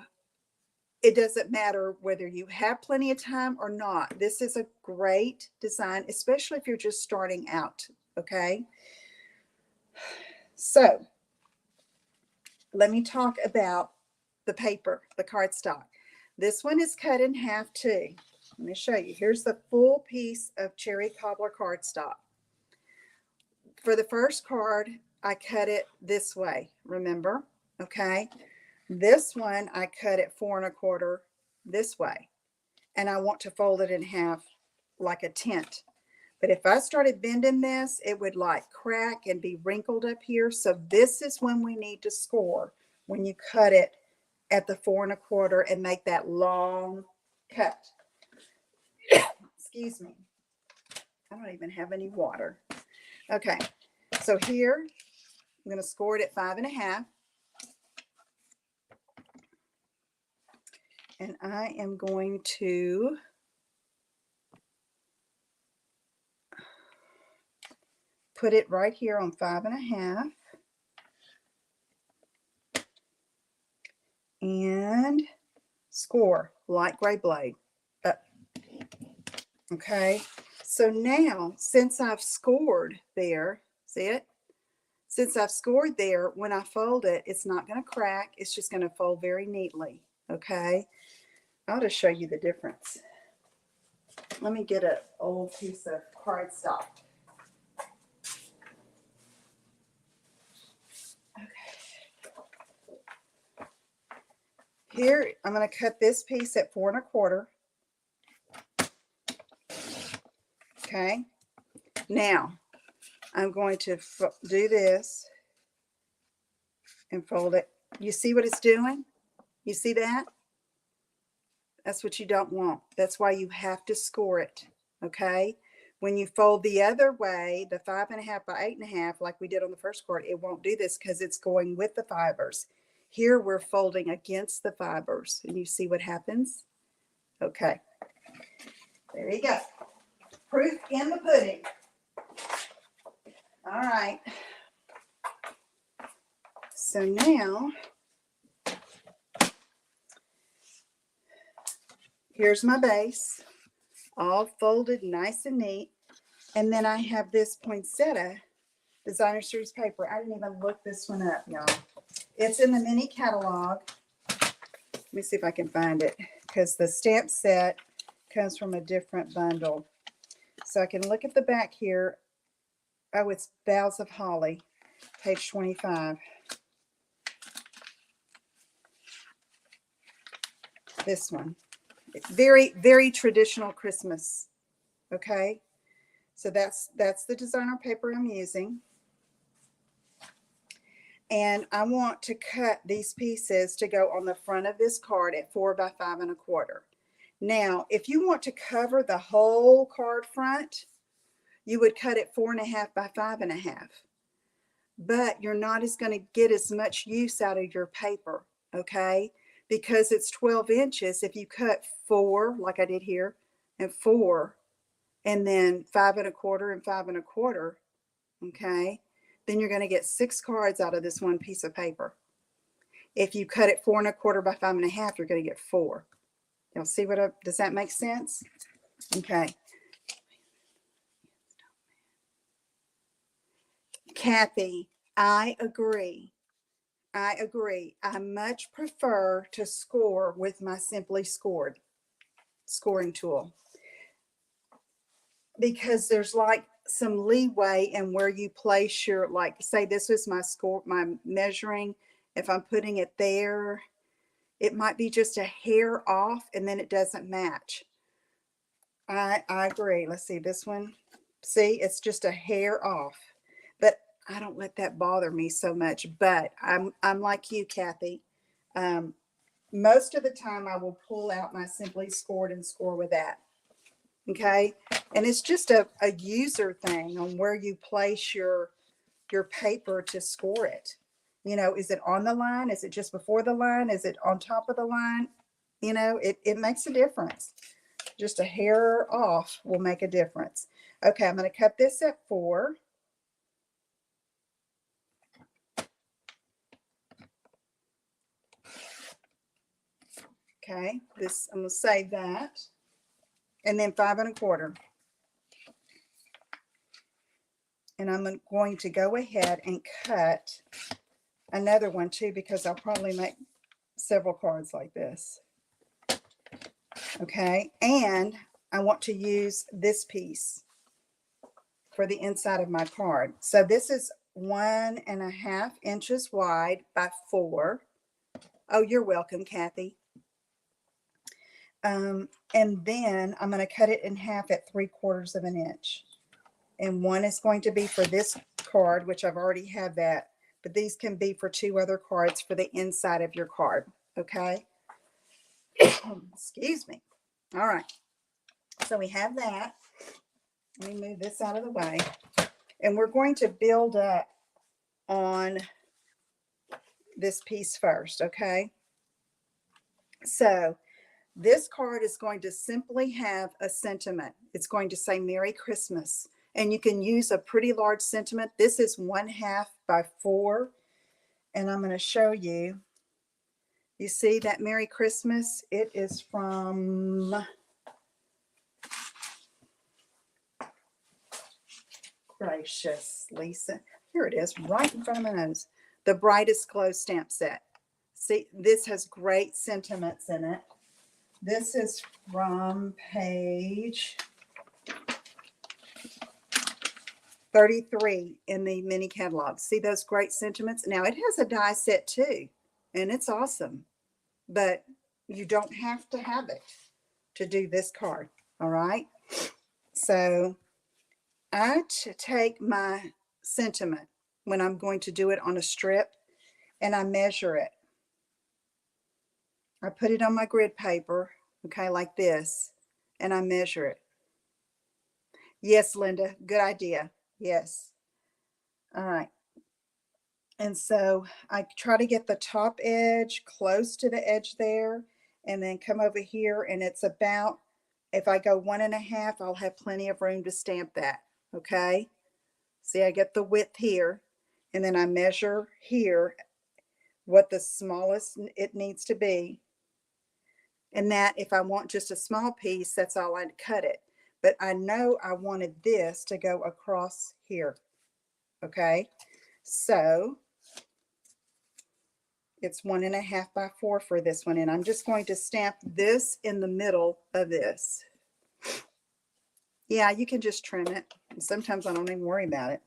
it doesn't matter whether you have plenty of time or not. This is a great design, especially if you're just starting out. Okay. So let me talk about the paper, the cardstock. This one is cut in half too. Let me show you. Here's the full piece of cherry cobbler cardstock. For the first card, I cut it this way, remember? Okay. This one, I cut it 4 1/4 this way. And I want to fold it in half like a tent. But if I started bending this, it would like crack and be wrinkled up here. So this is when we need to score, when you cut it at the 4 1/4 and make that long cut. Excuse me. I don't even have any water. Okay. So here, I'm going to score it at 5 1/2. And I am going to put it right here on 5 1/2. And score light gray blade up. Okay. So now, since I've scored there, see it? Since I've scored there, when I fold it, it's not going to crack. It's just going to fold very neatly. Okay. I'll just show you the difference. Let me get an old piece of cardstock. Okay. Here, I'm going to cut this piece at 4 1/4. Okay. Now, I'm going to do this and fold it. You see what it's doing? You see that? That's what you don't want. That's why you have to score it. Okay. When you fold the other way, the 5 1/2 by 8 1/2, like we did on the first card, it won't do this because it's going with the fibers. Here we're folding against the fibers, and you see what happens? Okay. There you go. Proof in the pudding. All right. So now, here's my base, all folded nice and neat. And then I have this poinsettia designer series paper. I didn't even look this one up, y'all. It's in the mini catalog. Let me see if I can find it, because the stamp set comes from a different bundle. So I can look at the back here. Oh, it's Boughs of Holly, page 25. This one. Very, very traditional Christmas. Okay. So that's the designer paper I'm using. And I want to cut these pieces to go on the front of this card at 4 by 5 1/4. Now, if you want to cover the whole card front, you would cut it 4 1/2 by 5 1/2. But you're not going to get as much use out of your paper, okay? Because it's 12 inches. If you cut 4, like I did here, and 4, and then 5 1/4 and 5 1/4, okay, then you're going to get 6 cards out of this one piece of paper. If you cut it 4 1/4 by 5 1/2, you're going to get 4. Y'all see does that make sense? Okay. Kathy, I agree. I agree. I much prefer to score with my Simply Scored scoring tool, because there's like some leeway in where you place your, like, say this is my score, my measuring. If I'm putting it there, it might be just a hair off and then it doesn't match. I agree. Let's see this one. See, it's just a hair off, but I don't let that bother me so much. But I'm like you, Kathy. Most of the time I will pull out my Simply Scored and score with that. Okay. And it's just a user thing on where you place your paper to score it. You know, is it on the line? Is it just before the line? Is it on top of the line? You know, it makes a difference. Just a hair off will make a difference. Okay, I'm going to cut this at 4. Okay, this, I'm going to save that. And then 5 1/4. And I'm going to go ahead and cut another one too, because I'll probably make several cards like this. Okay, and I want to use this piece for the inside of my card. So this is 1 1/2 inches wide by 4. Oh, you're welcome, Kathy. And then I'm going to cut it in half at 3/4 of an inch. And one is going to be for this card, which I've already have that, but these can be for 2 other cards for the inside of your card. Okay. Excuse me. All right. So we have that. Let me move this out of the way. And we're going to build up on this piece first. Okay. So this card is going to simply have a sentiment. It's going to say Merry Christmas. And you can use a pretty large sentiment. This is 1/2 by 4. And I'm going to show you. You see that Merry Christmas? It is from, gracious, Lisa. Here it is, right in front of my nose. The Brightest Glow stamp set. See, this has great sentiments in it. This is from page 33 in the mini catalog. See those great sentiments? Now, it has a die set too, and it's awesome. But you don't have to have it to do this card. All right. So I take my sentiment when I'm going to do it on a strip, and I measure it. I put it on my grid paper, okay, like this, and I measure it. Yes, Linda, good idea. Yes. All right. And so I try to get the top edge close to the edge there, and then come over here, and it's about, if I go 1 1/2, I'll have plenty of room to stamp that. Okay. See, I get the width here, and then I measure here what the smallest it needs to be. And that, if I want just a small piece, that's all I'd cut it. But I know I wanted this to go across here. Okay. So it's 1 1/2 by 4 for this one. And I'm just going to stamp this in the middle of this. Yeah, you can just trim it. Sometimes I don't even worry about it.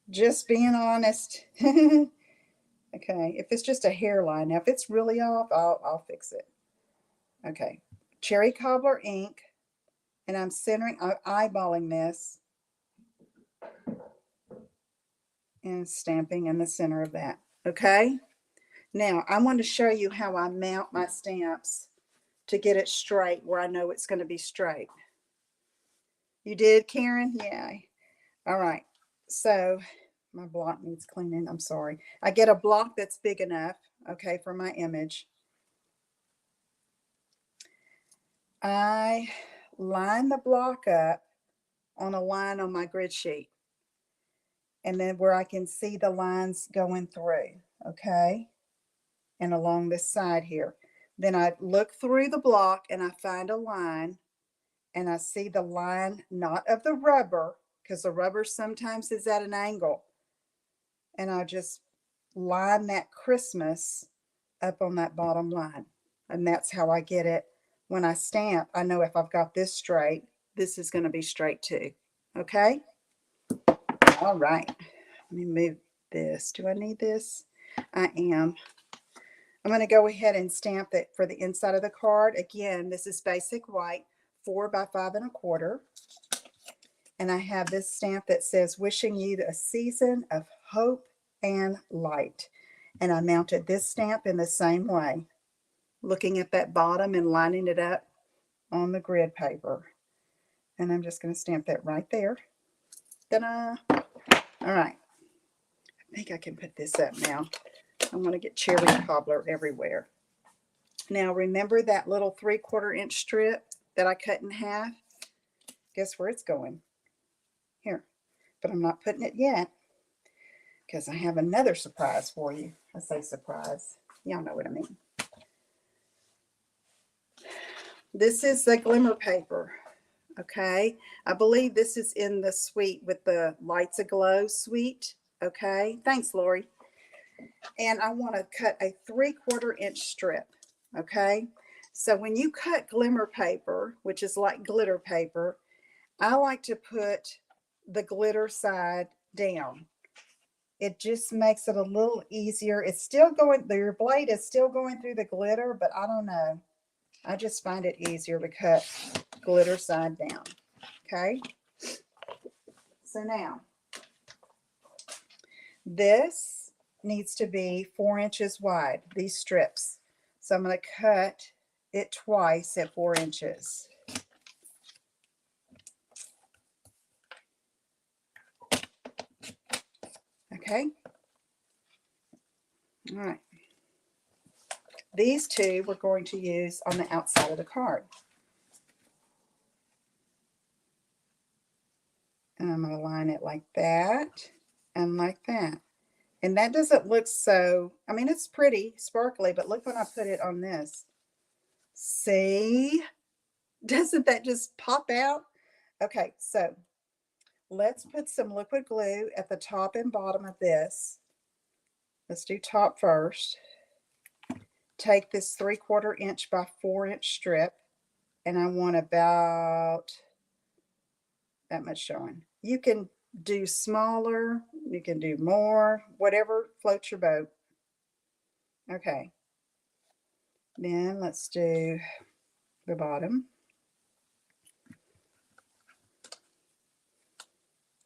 Just being honest. Okay, if it's just a hairline. Now, if it's really off, I'll fix it. Okay, cherry cobbler ink, and I'm centering, I'm eyeballing this. and stamping in the center of that. Okay. Now I want to show you how I mount my stamps to get it straight where I know it's going to be straight. You did, Karen? Yeah. All right. So my block needs cleaning. I'm sorry. I get a block that's big enough, okay, for my image. I line the block up on a line on my grid sheet, and then where I can see the lines going through, okay, and along this side here. Then I look through the block and I find a line, and I see the line, not of the rubber, because the rubber sometimes is at an angle, and I just line that Christmas up on that bottom line. And that's how I get it. When I stamp, I know if I've got this straight, this is going to be straight too. Okay? All right. Let me move this. Do I need this? I am. I'm going to go ahead and stamp it for the inside of the card. Again, this is basic white, 4 by 5 1/4. And I have this stamp that says, wishing you a season of hope and light. And I mounted this stamp in the same way, looking at that bottom and lining it up on the grid paper. And I'm just going to stamp that right there. Ta-da! All right. I think I can put this up now. I'm going to get cherry cobbler everywhere. Now remember that little 3/4 inch strip that I cut in half? Guess where it's going? Here. But I'm not putting it yet, because I have another surprise for you. I say surprise. Y'all know what I mean. This is the glimmer paper. Okay. I believe this is in the suite with the Lights Aglow suite. Okay. Thanks, Lori. And I want to cut a 3/4 inch strip. Okay. So when you cut glimmer paper, which is like glitter paper, I like to put the glitter side down. It just makes it a little easier. It's still going, your blade is still going through the glitter, but I don't know. I just find it easier to cut glitter side down. Okay. So now this needs to be 4 inches wide, these strips. So I'm going to cut it twice at 4 inches. Okay. All right. These two we're going to use on the outside of the card. And I'm going to line it like that and like that. And that doesn't look so, I mean, it's pretty sparkly, but look when I put it on this. See? Doesn't that just pop out? Okay, so let's put some liquid glue at the top and bottom of this. Let's do top first. Take this 3/4 inch by 4 inch strip, and I want about that much showing. You can do smaller, you can do more, whatever floats your boat. Okay. Then let's do the bottom.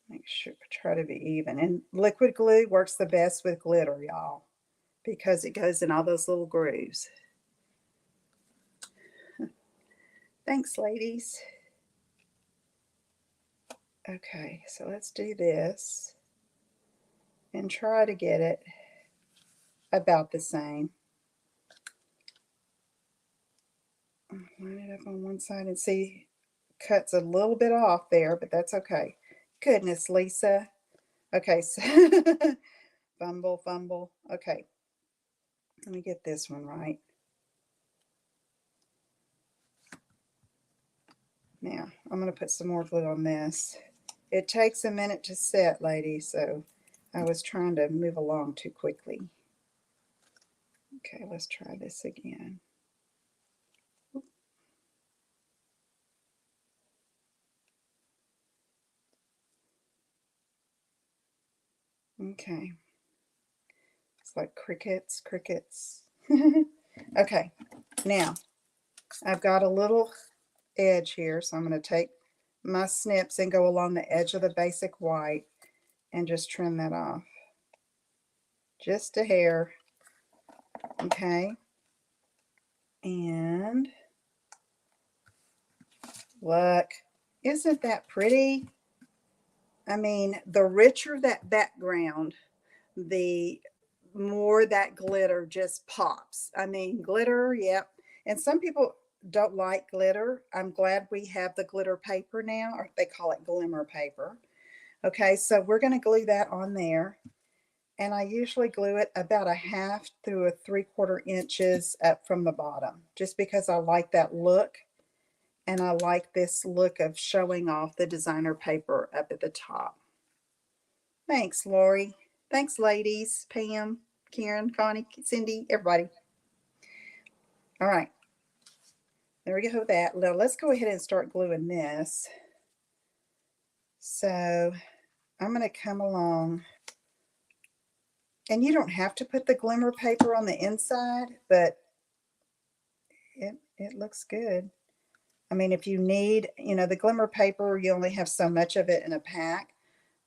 Make sure, try to be even. And liquid glue works the best with glitter, y'all, because it goes in all those little grooves. Thanks, ladies. Okay, so let's do this and try to get it about the same. Line it up on one side and see, cuts a little bit off there, but that's okay. Goodness, Lisa. Okay, so fumble. Okay, let me get this one right. Now, I'm going to put some more glue on this. It takes a minute to set, ladies, so I was trying to move along too quickly. Okay, let's try this again. Okay. It's like crickets. Okay, now I've got a little edge here, so I'm going to take my snips and go along the edge of the basic white and just trim that off. Just a hair. Okay. And look, isn't that pretty? I mean, the richer that background, the more that glitter just pops. I mean, glitter, yep. And some people don't like glitter. I'm glad we have the glitter paper now, or they call it glimmer paper. Okay, so we're going to glue that on there. And I usually glue it about a half to a 3/4 inches up from the bottom, just because I like that look. And I like this look of showing off the designer paper up at the top. Thanks, Lori. Thanks, ladies. Pam, Karen, Connie, Cindy, everybody. All right. There we go with that. Now let's go ahead and start gluing this. So I'm going to come along. And you don't have to put the glimmer paper on the inside, but it looks good. I mean, if you need, the glimmer paper, you only have so much of it in a pack.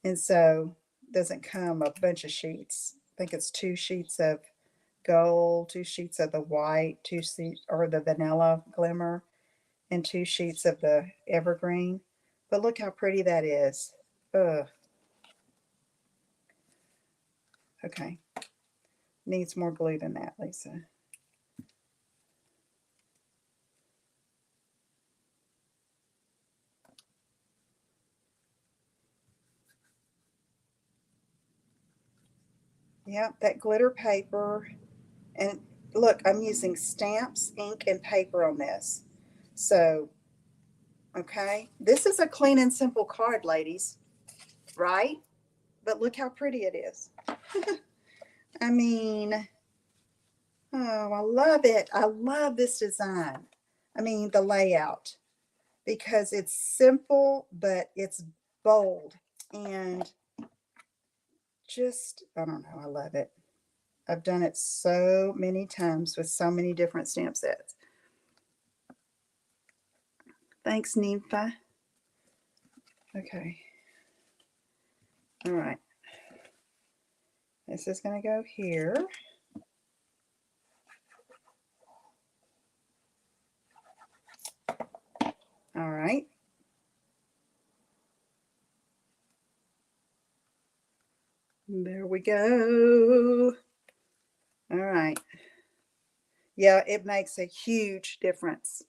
And so it doesn't come a bunch of sheets. I think it's 2 sheets of gold, 2 sheets of the white, 2 sheets or the vanilla glimmer, and 2 sheets of the evergreen. But look how pretty that is. Ugh. Okay. Needs more glue than that, Lisa. Yep, that glitter paper. And look, I'm using stamps, ink, and paper on this. So, okay. This is a clean and simple card, ladies. Right? But look how pretty it is. I mean, oh, I love it. I love this design. I mean, the layout. Because it's simple, but it's bold. And just, I don't know, I love it. I've done it so many times with so many different stamp sets. Thanks, Nympha. Okay. All right. This is going to go here. All right. There we go. All right. Yeah, it makes a huge difference.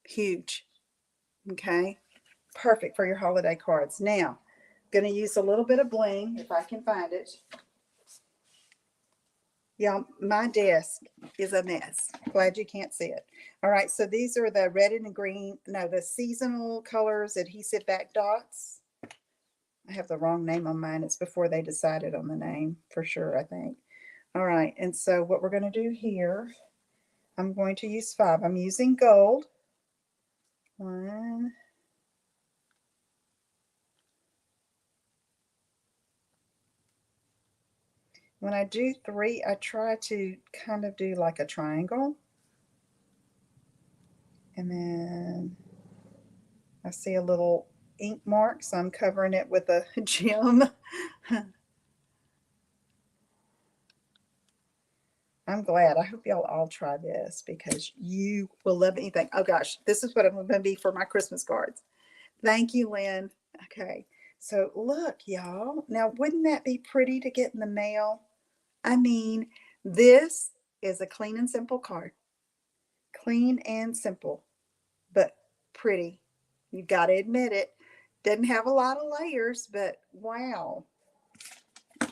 Huge. Okay. Perfect for your holiday cards. Now, I'm going to use a little bit of bling if I can find it. Yeah, my desk is a mess. Glad you can't see it. All right, so these are the red and green, no, the seasonal colors adhesive back dots. I have the wrong name on mine. It's before they decided on the name for sure, I think. All right, and so what we're going to do here, I'm going to use 5. I'm using gold. 1. When I do 3, I try to kind of do like a triangle. And then I see a little ink mark, so I'm covering it with a gem. I'm glad. I hope y'all all try this because you will love anything. Oh gosh, this is what I'm going to be for my Christmas cards. Thank you, Lynn. Okay, so look, y'all. Now, wouldn't that be pretty to get in the mail? I mean, this is a clean and simple card. Clean and simple, but pretty. You got to admit it. Doesn't have a lot of layers, but wow.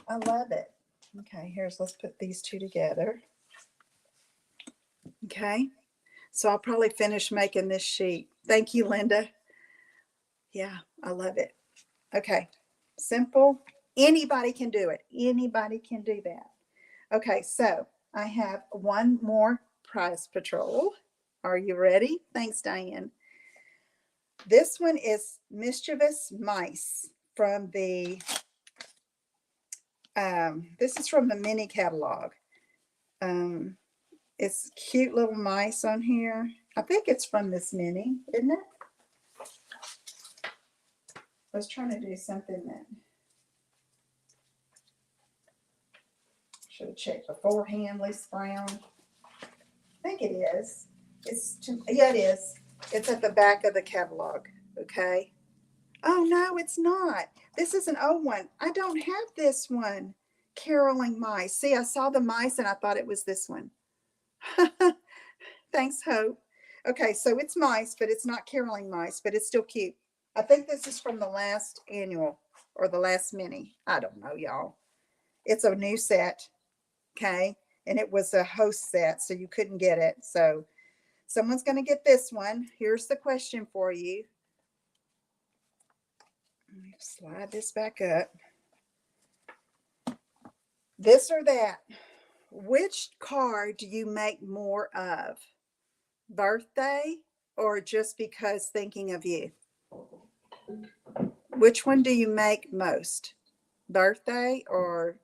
I love it. Okay, let's put these two together. Okay, so I'll probably finish making this sheet. Thank you, Linda. Yeah, I love it. Okay, simple. Anybody can do it. Anybody can do that. Okay, so I have one more prize patrol. Are you ready? Thanks, Diane. This one is Mischievous Mice from the, this is from the mini catalog. It's cute little mice on here. I think it's from this mini, isn't it? I was trying to do something that Should have checked beforehand. Lisa Brown. I think it is. Yeah, it is. It's at the back of the catalog. Okay. Oh no, it's not. This is an old one. I don't have this one. Caroling mice. See, I saw the mice and I thought it was this one. Thanks, Hope. Okay, so it's mice, but it's not caroling mice, but it's still cute. I think this is from the last annual or the last mini. I don't know, y'all. It's a new set, okay? And it was a host set, so you couldn't get it. So someone's going to get this one. Here's the question for you. Let me slide this back up. This or that. Which card do you make more of? Birthday or just because thinking of you? Which one do you make most? Birthday or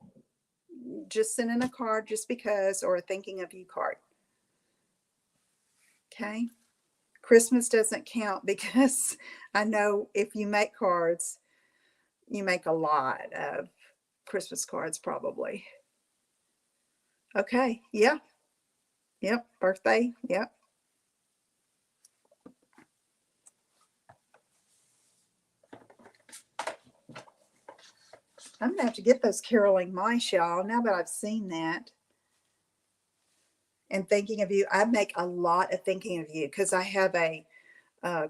just sending a card just because, or a thinking of you card? Okay. Christmas doesn't count because I know if you make cards, you make a lot of Christmas cards probably. Okay. Yeah. Yep. Birthday. Yep. I'm going to have to get those caroling mice, y'all, now that I've seen that. And thinking of you, I make a lot of thinking of you because I have a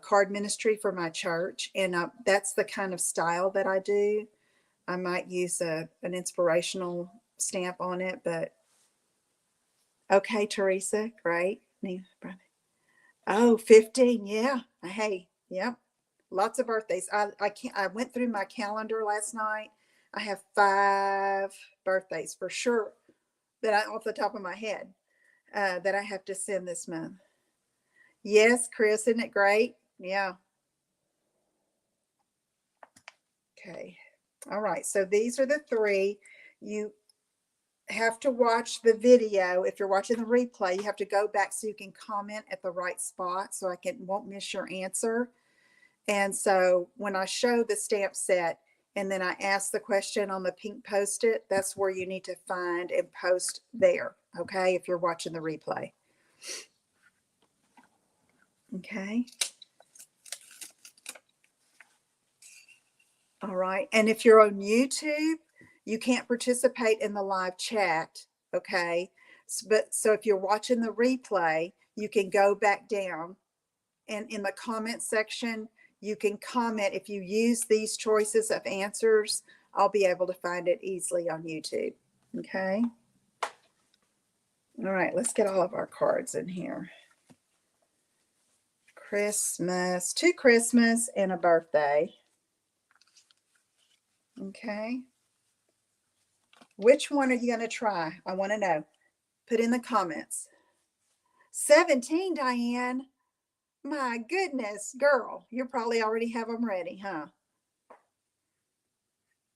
card ministry for my church, and that's the kind of style that I do. I might use an inspirational stamp on it, but okay, Teresa, great. Oh, 15, yeah. Hey, yep. Lots of birthdays. I went through my calendar last night. I have 5 birthdays for sure that off the top of my head that I have to send this month. Yes, Chris, isn't it great? Yeah. Okay. All right. So these are the 3. You have to watch the video. If you're watching the replay, you have to go back so you can comment at the right spot so I won't miss your answer. And so when I show the stamp set and then I ask the question on the pink Post-it, that's where you need to find and post there. Okay. If you're watching the replay. Okay. All right. And if you're on YouTube, you can't participate in the live chat. Okay. So if you're watching the replay, you can go back down and in the comment section, you can comment. If you use these choices of answers, I'll be able to find it easily on YouTube. Okay. All right. Let's get all of our cards in here. Christmas, 2 Christmas and a birthday. Okay. Which one are you going to try? I want to know. Put in the comments. 17, Diane. My goodness, girl. You probably already have them ready, huh?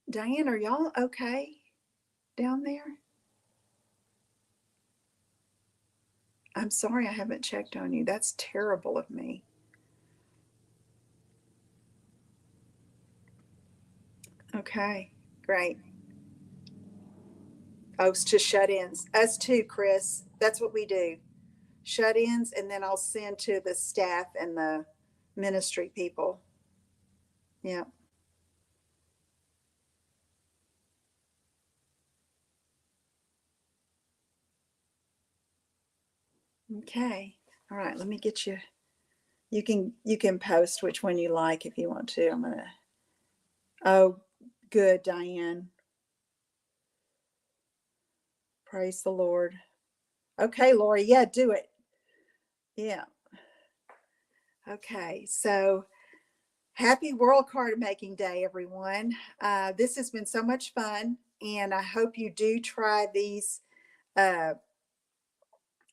Diane, are y'all okay down there? I'm sorry I haven't checked on you. That's terrible of me. Okay, great. Oh, it's to shut-ins. Us too, Chris. That's what we do. Shut-ins, and then I'll send to the staff and the ministry people. Yeah. Okay. All right, let me get you. You can post which one you like if you want to. I'm gonna. Oh, good, Diane. Praise the Lord. Okay, Lori. Yeah, do it. Yeah. Okay. So happy World Card Making Day, everyone. This has been so much fun, and I hope you do try these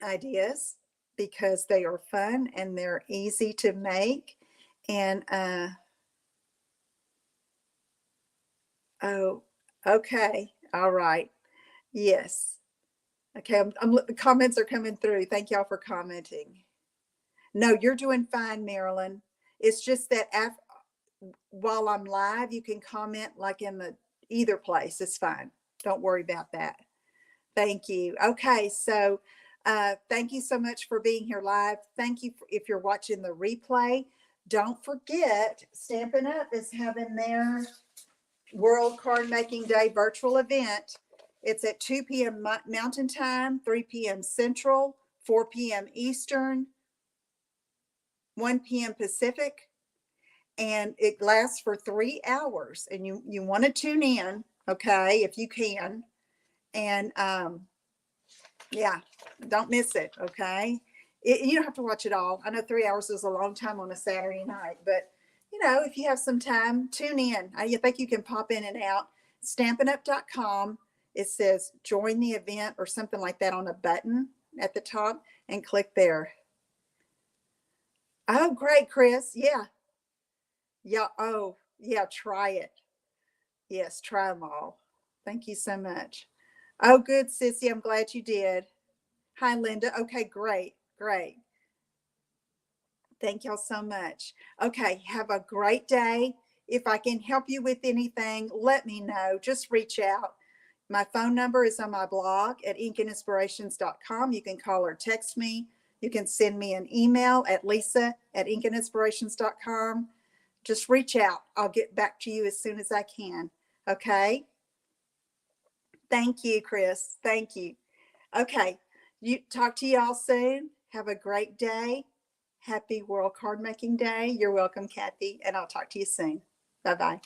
ideas because they are fun and they're easy to make. And oh, okay. All right. Yes. Okay. The comments are coming through. Thank y'all for commenting. No, you're doing fine, Marilyn. It's just that while I'm live, you can comment like in either place. It's fine. Don't worry about that. Thank you. Okay, so thank you so much for being here live. Thank you if you're watching the replay. Don't forget, Stampin' Up is having their World Card Making Day virtual event. It's at 2 p.m. Mountain Time, 3 p.m. Central, 4 p.m. Eastern, 1 p.m. Pacific, and it lasts for 3 hours. And you want to tune in, okay, if you can. And yeah, don't miss it, okay? You don't have to watch it all. I know 3 hours is a long time on a Saturday night, but if you have some time, tune in. I think you can pop in and out. Stampinup.com. It says join the event or something like that on a button at the top, and click there. Oh, great, Chris. Yeah. Yeah. Oh, yeah. Try it. Yes, try them all. Thank you so much. Oh, good, Sissy. I'm glad you did. Hi, Linda. Okay, great. Great. Thank y'all so much. Okay, have a great day. If I can help you with anything, let me know. Just reach out. My phone number is on my blog at inkinspirations.com. You can call or text me. You can send me an email at lisa@inkinspirations.com. Just reach out. I'll get back to you as soon as I can. Okay? Thank you, Chris. Thank you. Okay. You talk to y'all soon. Have a great day. Happy World Card Making Day. You're welcome, Kathy, and I'll talk to you soon. Bye-bye.